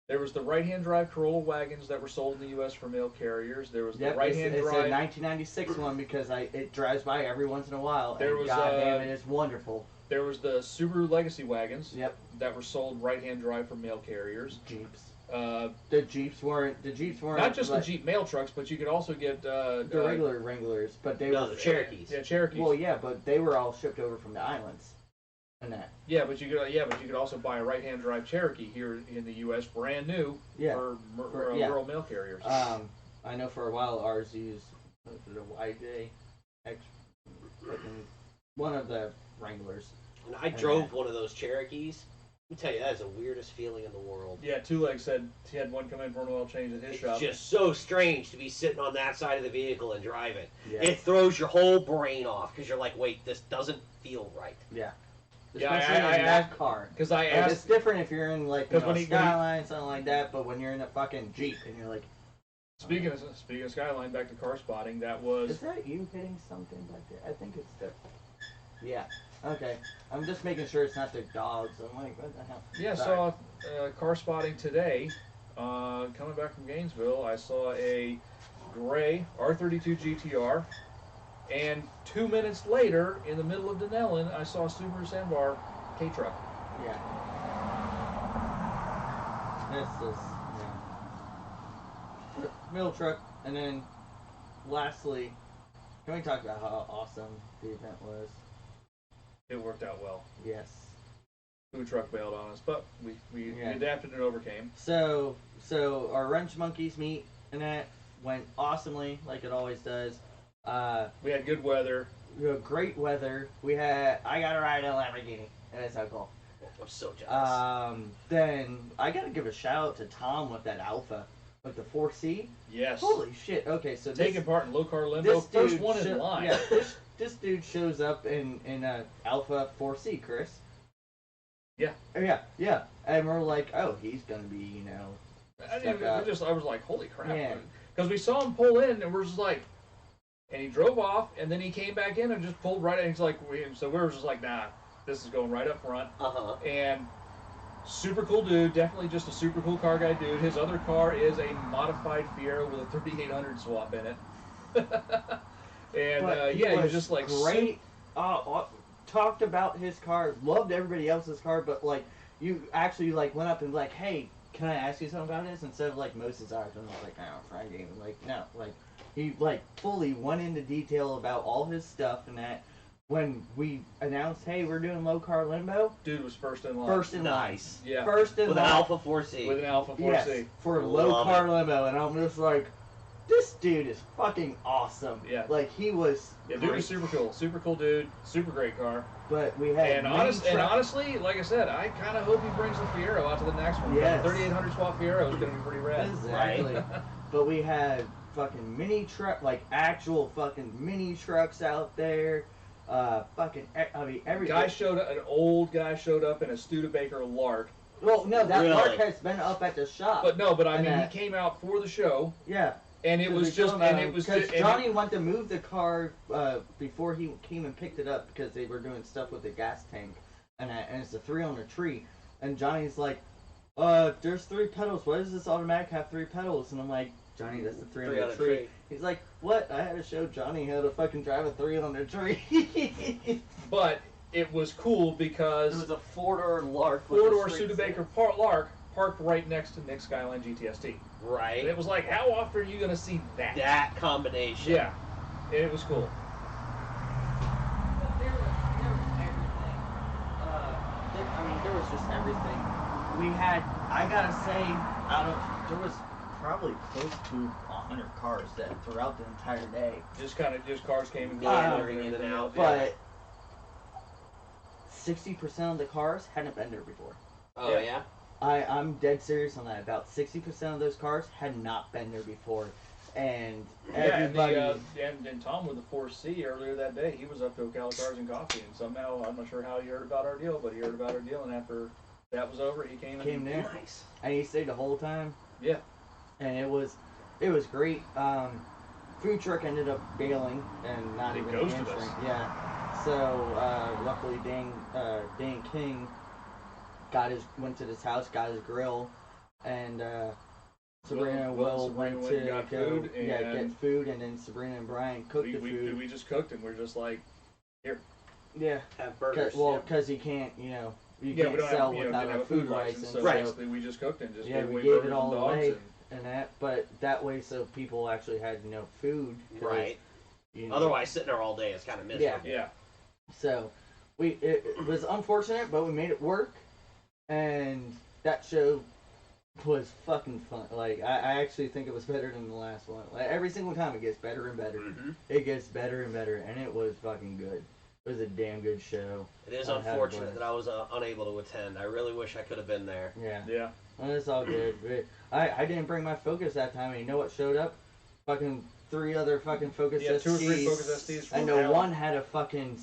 there was the right-hand drive Corolla wagons that were sold in the U.S. for mail carriers. There was the Yep, right-hand it's drive. a 1996 one because it drives by every once in a while. There and was, goddamn, it is wonderful. There was the Subaru Legacy wagons Yep, that were sold right-hand drive for mail carriers. Jeeps. Uh, The Jeeps weren't. not just like, the Jeep mail trucks, but you could also get the regular Wranglers, but they No, were the Cherokees. Yeah, Cherokees. Well, yeah, but they were all shipped over from the islands, and that. but you could also buy a right-hand drive Cherokee here in the U.S. brand new Yeah. for yeah. rural mail carriers. I know for a while ours used the YJ X, one of the Wranglers. And I drove one of those Cherokees. Let me tell you, that is the weirdest feeling in the world. Yeah, Two Legs said he had one come in for an oil change at his It's shop. just so strange to be sitting on that side of the vehicle and drive it. Yeah. It throws your whole brain off because you're like, wait, this doesn't feel right. Yeah. Yeah, Especially I in that car. Because I Like, asked, it's different if you're in like 'Cause when he- Skyline, something like that, but when you're in a fucking Jeep and you're like, speaking of Skyline, back to car spotting, that is was that you hitting something back there? I think it's the. Yeah. Okay. I'm just making sure it's not the dogs. I'm like, what the hell? yeah. Sorry. Saw car spotting today. Coming back from Gainesville, I saw a gray R32 GTR, and 2 minutes later, in the middle of Denellen, I saw a Subaru Sandbar K truck. Yeah. This is yeah. Middle truck, and then lastly, can we talk about how awesome the event was? It worked out well. Yes. Food truck bailed on us, but we Yeah. adapted and overcame. So our wrench monkeys meet, and that went awesomely, like it always does. We had good weather. We had great weather. I got to ride a Lamborghini, and that's how cool. I'm so jealous. Then I got to give a shout out to Tom with that Alpha, with the 4C. Yes. Holy shit! Okay, so Taking part in low car limbo. this First dude one in sho- line. Yeah, this dude shows up in a Alpha 4C, Chris. Yeah. Yeah, and we're like, oh, he's gonna be, I stuck up. was like, holy crap. Yeah. Because we saw him pull in and we're just like, and he drove off and then he came back in and just pulled right in. He's like, so we were just like, nah, this is going right up front. Uh-huh. And super cool dude, definitely just a super cool car guy dude. His other car is a modified Fiero with a 3800 swap in it. And But he was just like great. Talked about his car, loved everybody else's car, but like you actually like went up and like, hey, can I ask you something about this? Instead of like most of ours, and I was like, no, Friday, like no, like he like fully went into detail about all his stuff and that. When we announced, hey, we're doing low car limbo, dude was first in line. first in line, Nice. Yeah. first in With an line, Alpha 4C. With an Alpha 4C. yes, for low Love car it. limo, and I'm just like, this dude is fucking awesome. Yeah. Like he was. Yeah, dude was great. super cool dude, super great car. But we had And, many honestly, like I said, I kind of hope he brings the Fiero out to the next one. Yes. The 3800 swap Fiero is going to be pretty rad. Exactly. But we had fucking mini truck, like actual fucking mini trucks out there. Every An old guy showed up in a Studebaker Lark. Well, no, that Really? Mark has been up at the shop. But I And mean, that- he came out for the show, Yeah. and it was just, because Johnny went to move the car before he came and picked it up because they were doing stuff with the gas tank, and it's a 3 on a tree, and Johnny's like, there's 3 pedals. Why does this automatic have 3 pedals? And I'm like, Johnny, that's the 3 on the tree. He's like, what? I had to show Johnny how to fucking drive a 3 on the tree. But it was cool because it was a 4-door Lark. 4-door Studebaker Lark parked right next to Nick's Skyline GTST. Right. And it was like, how often are you going to see that? That combination. Yeah. And it was cool. There was everything. There was just everything. I gotta say, there was probably close to 100 cars that throughout the entire day. Just cars came and Meandering in and out. But 60% of the cars hadn't been there before. Oh, yeah? I'm dead serious on that. About 60% of those cars had not been there before. And everybody... and Tom with the 4C earlier that day, he was up to Ocala Cars and Coffee, and somehow, I'm not sure how he heard about our deal, but he heard about our deal, and after that was over, he came there. Nice. And he stayed the whole time. Yeah. And it was great. Food truck ended up bailing and not They even ghosted answering. us. Yeah. So luckily, Dan King went to his house, got his grill, and Sabrina and Will went to get food, and then Sabrina and Brian cooked the food. We just cooked, and we're just like, here. Yeah. Have burgers. Because he can't, you we can't don't sell have, without a food license. So right. basically we just cooked and just we gave away gave burgers it all and dogs away and that, but that way so people actually had food. Right. Otherwise, sitting there all day is kind of miserable. Yeah. So it was unfortunate, but we made it work, and that show was fucking fun. Like I actually think it was better than the last one. Like every single time it gets better and better. Mm-hmm. It gets better and better, and it was fucking good. It was a damn good show. It is unfortunate that I was unable to attend. I really wish I could have been there. Yeah. Yeah. Well, it's all good. I didn't bring my Focus that time, and you know what showed up? Fucking 3 other fucking Focus STs. 2 or 3 Focus STs. I know one had a fucking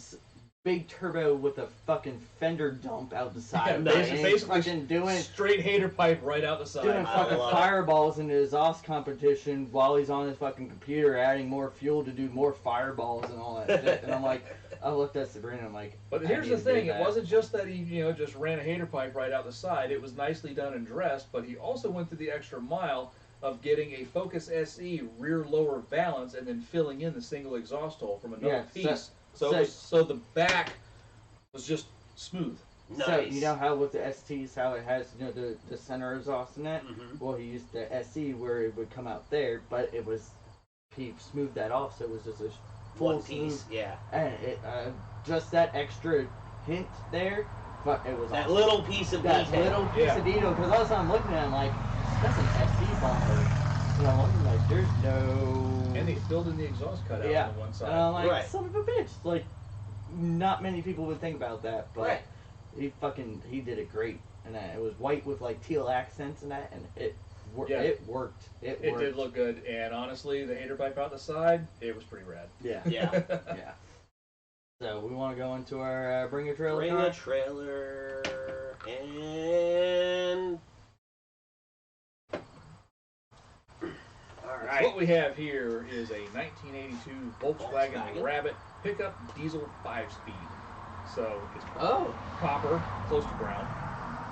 big turbo with a fucking fender dump out the side. Yeah, basically fucking doing straight hater pipe right out the side. Doing fucking fireballs in the exhaust competition while he's on his fucking computer, adding more fuel to do more fireballs and all that shit. And I'm like, I looked at Sabrina and I'm like, but here's the thing, it wasn't just that he, just ran a hater pipe right out the side. It was nicely done and dressed, but he also went to the extra mile of getting a Focus SE rear lower valance and then filling in the single exhaust hole from another piece. So the back was just smooth. Nice. So you know how with the STs, how it has the center exhaust in that? Mm-hmm. Well, he used the SE where it would come out there, but he smoothed that off, so it was just a full one piece. smooth, Yeah. and it just that extra hint there, but it was that awesome. little piece of detail. Little piece of detail, because all of a sudden I'm looking at it, I'm like, that's an SE bumper. And I'm looking like, there's no... And they filled in the exhaust cutout on one side. And I'm like, right. son of a bitch. Like, not many people would think about that, but right. he did it great. And it was white with like teal accents and that, and it worked. It did look good, and honestly, the hater pipe out the side, it was pretty rad. Yeah. Yeah. Yeah. So we want to go into our Bring a Trailer. Bring a trailer and... Right. What we have here is a 1982 Volkswagen Rabbit pickup diesel 5-speed. So it's copper, close to brown.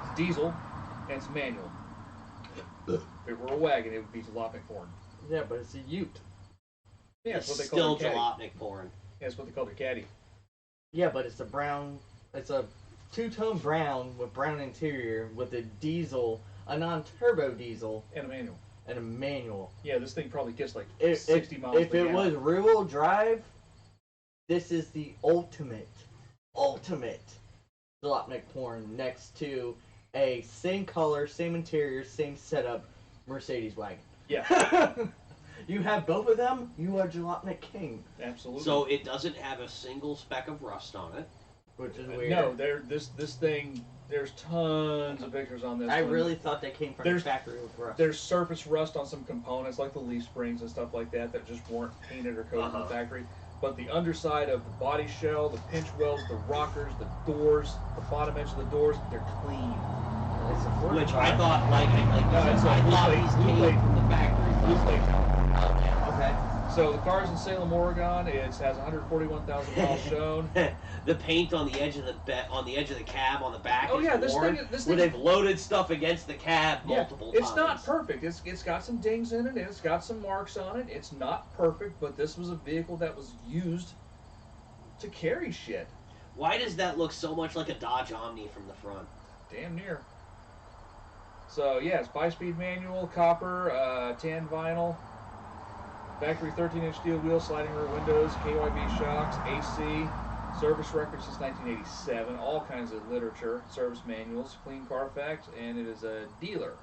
It's diesel, and it's manual. If it were a wagon, it would be jalopnik porn. Yeah, but it's a Ute. Yeah, it's what they call still their jalopnik porn. Yeah, that's what they call their caddy. Yeah, but it's a brown. It's a 2-tone brown with brown interior with a diesel, a non-turbo diesel, And a manual. and a manual. Yeah, this thing probably gets like If 60 miles If per it gallon. was rear-wheel drive, this is the ultimate jalopnik porn next to a same color, same interior, same setup Mercedes wagon. Yeah. You have both of them, you are jalopnik king. Absolutely. So it doesn't have a single speck of rust on it. Which is weird. No, this thing, there's tons of pictures on this I one. really thought they came from the factory with rust. There's surface rust on some components, like the leaf springs and stuff like that, that just weren't painted or coated in the factory. But the underside of the body shell, the pinch welds, the rockers, the doors, the bottom edge of the doors, they're clean. It's a Which I thought, I No, it's thought these blue came plate. from the factory. Blue plate. Okay. So the car's in Salem, Oregon. It has 141,000 miles shown. The paint on the edge of the cab on the back Oh is yeah, this worn, thing. where they've loaded stuff against the cab Yeah, multiple times. it's not perfect. It's got some dings in it, and it's got some marks on it. It's not perfect, but this was a vehicle that was used to carry shit. Why does that look so much like a Dodge Omni from the front? Damn near. So yeah, it's 5-speed manual, copper, tan vinyl, factory 13-inch steel wheels, sliding rear windows, KYB shocks, AC, service record since 1987, all kinds of literature, service manuals, clean Carfax, and it is a dealer.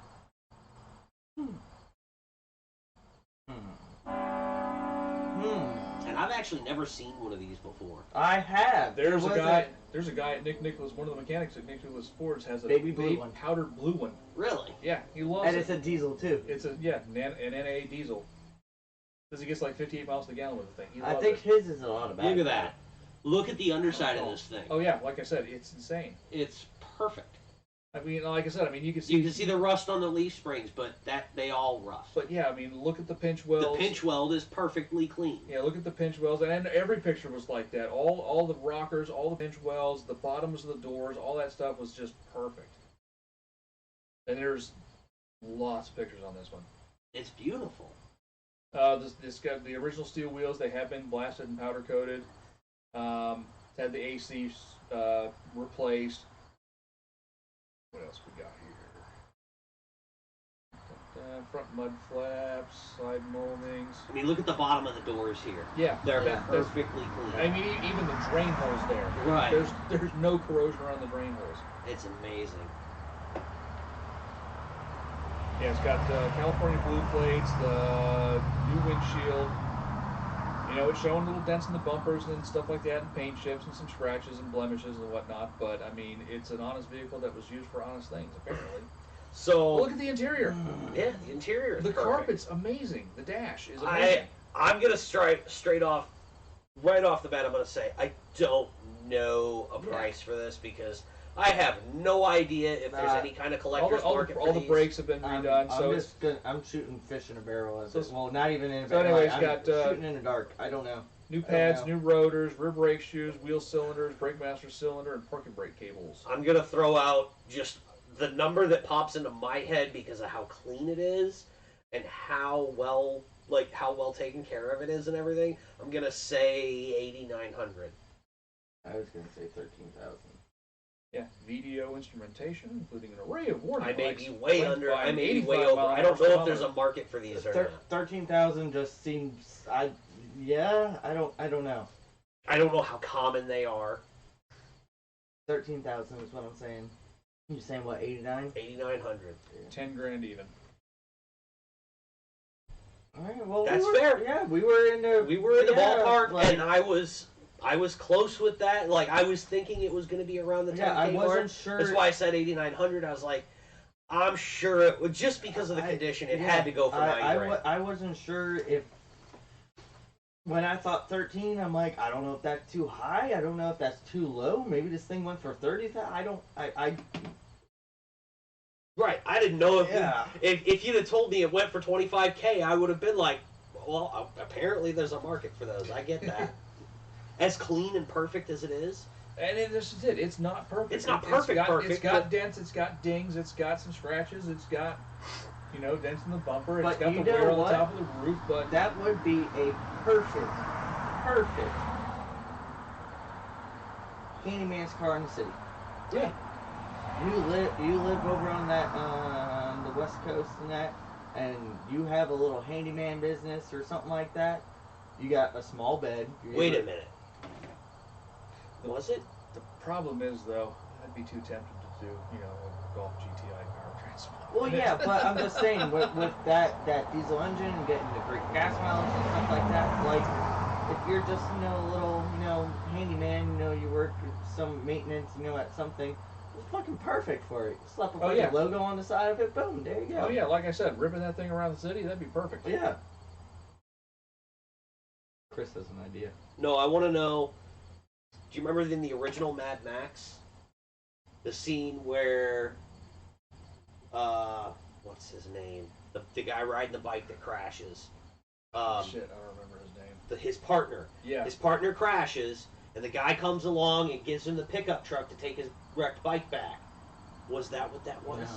And I've actually never seen one of these before. I have. There's a guy at Nick Nicholas, one of the mechanics at Nick Nicholas Ford's has a Baby blue one. powdered blue one. Really? Yeah, he loves And it. it's a diesel too. It's an NA diesel. Says he gets like 58 miles to gallon with the thing. He I loves think it. his is a lot of Look at that. Look at the underside of this thing. Oh yeah, like I said, it's insane. It's perfect. I mean, like I said, I mean you can see. You can see the rust on the leaf springs, but they all rust. But yeah, I mean, look at the pinch welds. The pinch weld is perfectly clean. Yeah, look at the pinch welds, and every picture was like that. All the rockers, all the pinch welds, the bottoms of the doors, all that stuff was just perfect. And there's lots of pictures on this one. It's beautiful. This got the original steel wheels. They have been blasted and powder coated. Had the AC replaced. What else we got here? Front mud flaps, side moldings. I mean, look at the bottom of the doors here. Yeah, They're that's perfectly clean. I mean, even the drain holes there. Right. There's no corrosion around the drain holes. It's amazing. Yeah, it's got California blue plates, the new windshield. You know, it's showing little dents in the bumpers and stuff like that, and paint chips and some scratches and blemishes and whatnot. But I mean, it's an honest vehicle that was used for honest things, apparently. So Look at the interior. yeah, the interior is The perfect. carpet's amazing. The dash is amazing. I'm gonna straight off, right off the bat. I'm gonna say I don't know a price for this because I have no idea if there's any kind of collector's market for all the these. brakes have been redone. I'm shooting fish in a barrel. So- Well, not even in a so barrel. anyways, I'm got, shooting in the dark. I don't know. New pads, know. new rotors, rear brake shoes, wheel cylinders, brake master cylinder, and parking brake cables. I'm gonna throw out just the number that pops into my head because of how clean it is and how well taken care of it is and everything. I'm gonna say 8,900. I was gonna say 13,000. Yeah, VDO instrumentation, including an array of warning I may lights. be way linked under. by I an may be way 85 over. mile I an don't hour know if there's a speedometer. market for these or not. 13,000 just seems. I don't know. I don't know how common they are. 13,000 is what I'm saying. You saying what? 89? 8,900. 10 grand even. All right. Well, That's we were, fair. Yeah, we were in the. We were in the ballpark, like- and I was close with that. Like I was thinking it was going to be around the 10K Yeah, I mark. wasn't sure. That's why I said 8,900. I was like, I'm sure it would just because of the condition. It had to go for 9 grand. I wasn't sure if. When I thought 13, I'm like, I don't know if that's too high. I don't know if that's too low. Maybe this thing went for 30. Right. I didn't know Yeah. if you'd have told me it went for 25K, I would have been like, well, apparently there's a market for those. I get that. As clean and perfect as it is. And this is it. It's not perfect. It's not perfect, It's got but- dents. It's got dings. It's got some scratches. It's got, dents in the bumper. It's But got the you know wear on the what? top of the roof. But That would be a perfect handyman's car in the city. Yeah. You live over on that on the West Coast and you have a little handyman business or something like that. You got a small bed. Wait a minute. Was it? the problem is, though, I'd be too tempted to do, a Golf GTI power transmission. Well, yeah, but I'm just saying with that diesel engine and getting the great gas mileage and stuff like that. Like if you're just a little handyman, you work some maintenance, at something. It's fucking perfect for it. Slap a fucking yeah. logo on the side of it. Boom, there you go. Oh, yeah, like I said, ripping that thing around the city, that'd be perfect. Yeah. Chris has an idea. No, I want to know. Do you remember in the original Mad Max, the scene where, what's his name? The guy riding the bike that crashes. Shit, I don't remember his name. His partner. Yeah. His partner crashes, and the guy comes along and gives him the pickup truck to take his wrecked bike back. Was that what that was?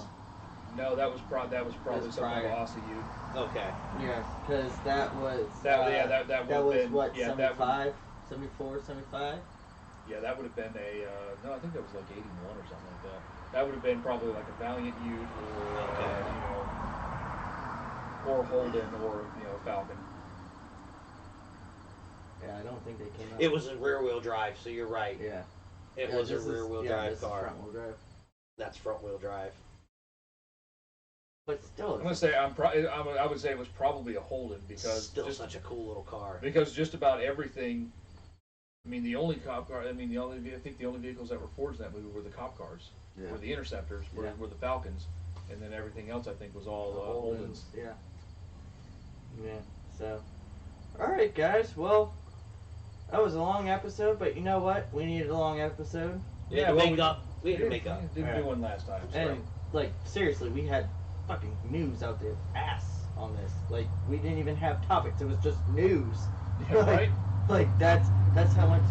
No, that was probably something prior. Aussie you. Okay. Yeah, because that was That that was been, what, yeah, 75, 74, 75? Yeah, that would have been a no, I think that was like 81 or something like that. That would have been probably like a Valiant Ute or or Holden or Falcon. Yeah, I don't think they came out. It was a rear-wheel drive, so you're right. Yeah. It was a rear-wheel drive this car. Is front-wheel drive. That's front-wheel drive. But still, I'm gonna say I would say it was probably a Holden because Still such a cool little car. Because just about everything. I mean, the only cop car. I think the only vehicles that were forged in that movie were the cop cars, were the Interceptors, were the Falcons, and then everything else I think was all Holdens. Yeah. Yeah. So, all right, guys. Well, that was a long episode, but you know what? We needed a long episode. We had to make up. We had to make up. Didn't do one last time. So. And like seriously, we had fucking news out there ass on this. Like we didn't even have topics. It was just news. Yeah, right. Like that's how much.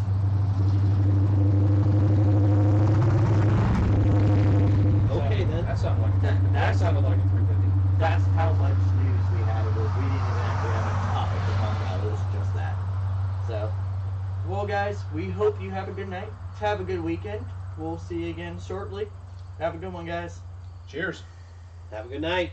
Okay, then. That sounded like That that sounded like a 350. That's how much news we had. It was we didn't even actually have a topic to talk about. It was just that. So, well, guys, we hope you have a good night. Have a good weekend. We'll see you again shortly. Have a good one, guys. Cheers. Have a good night.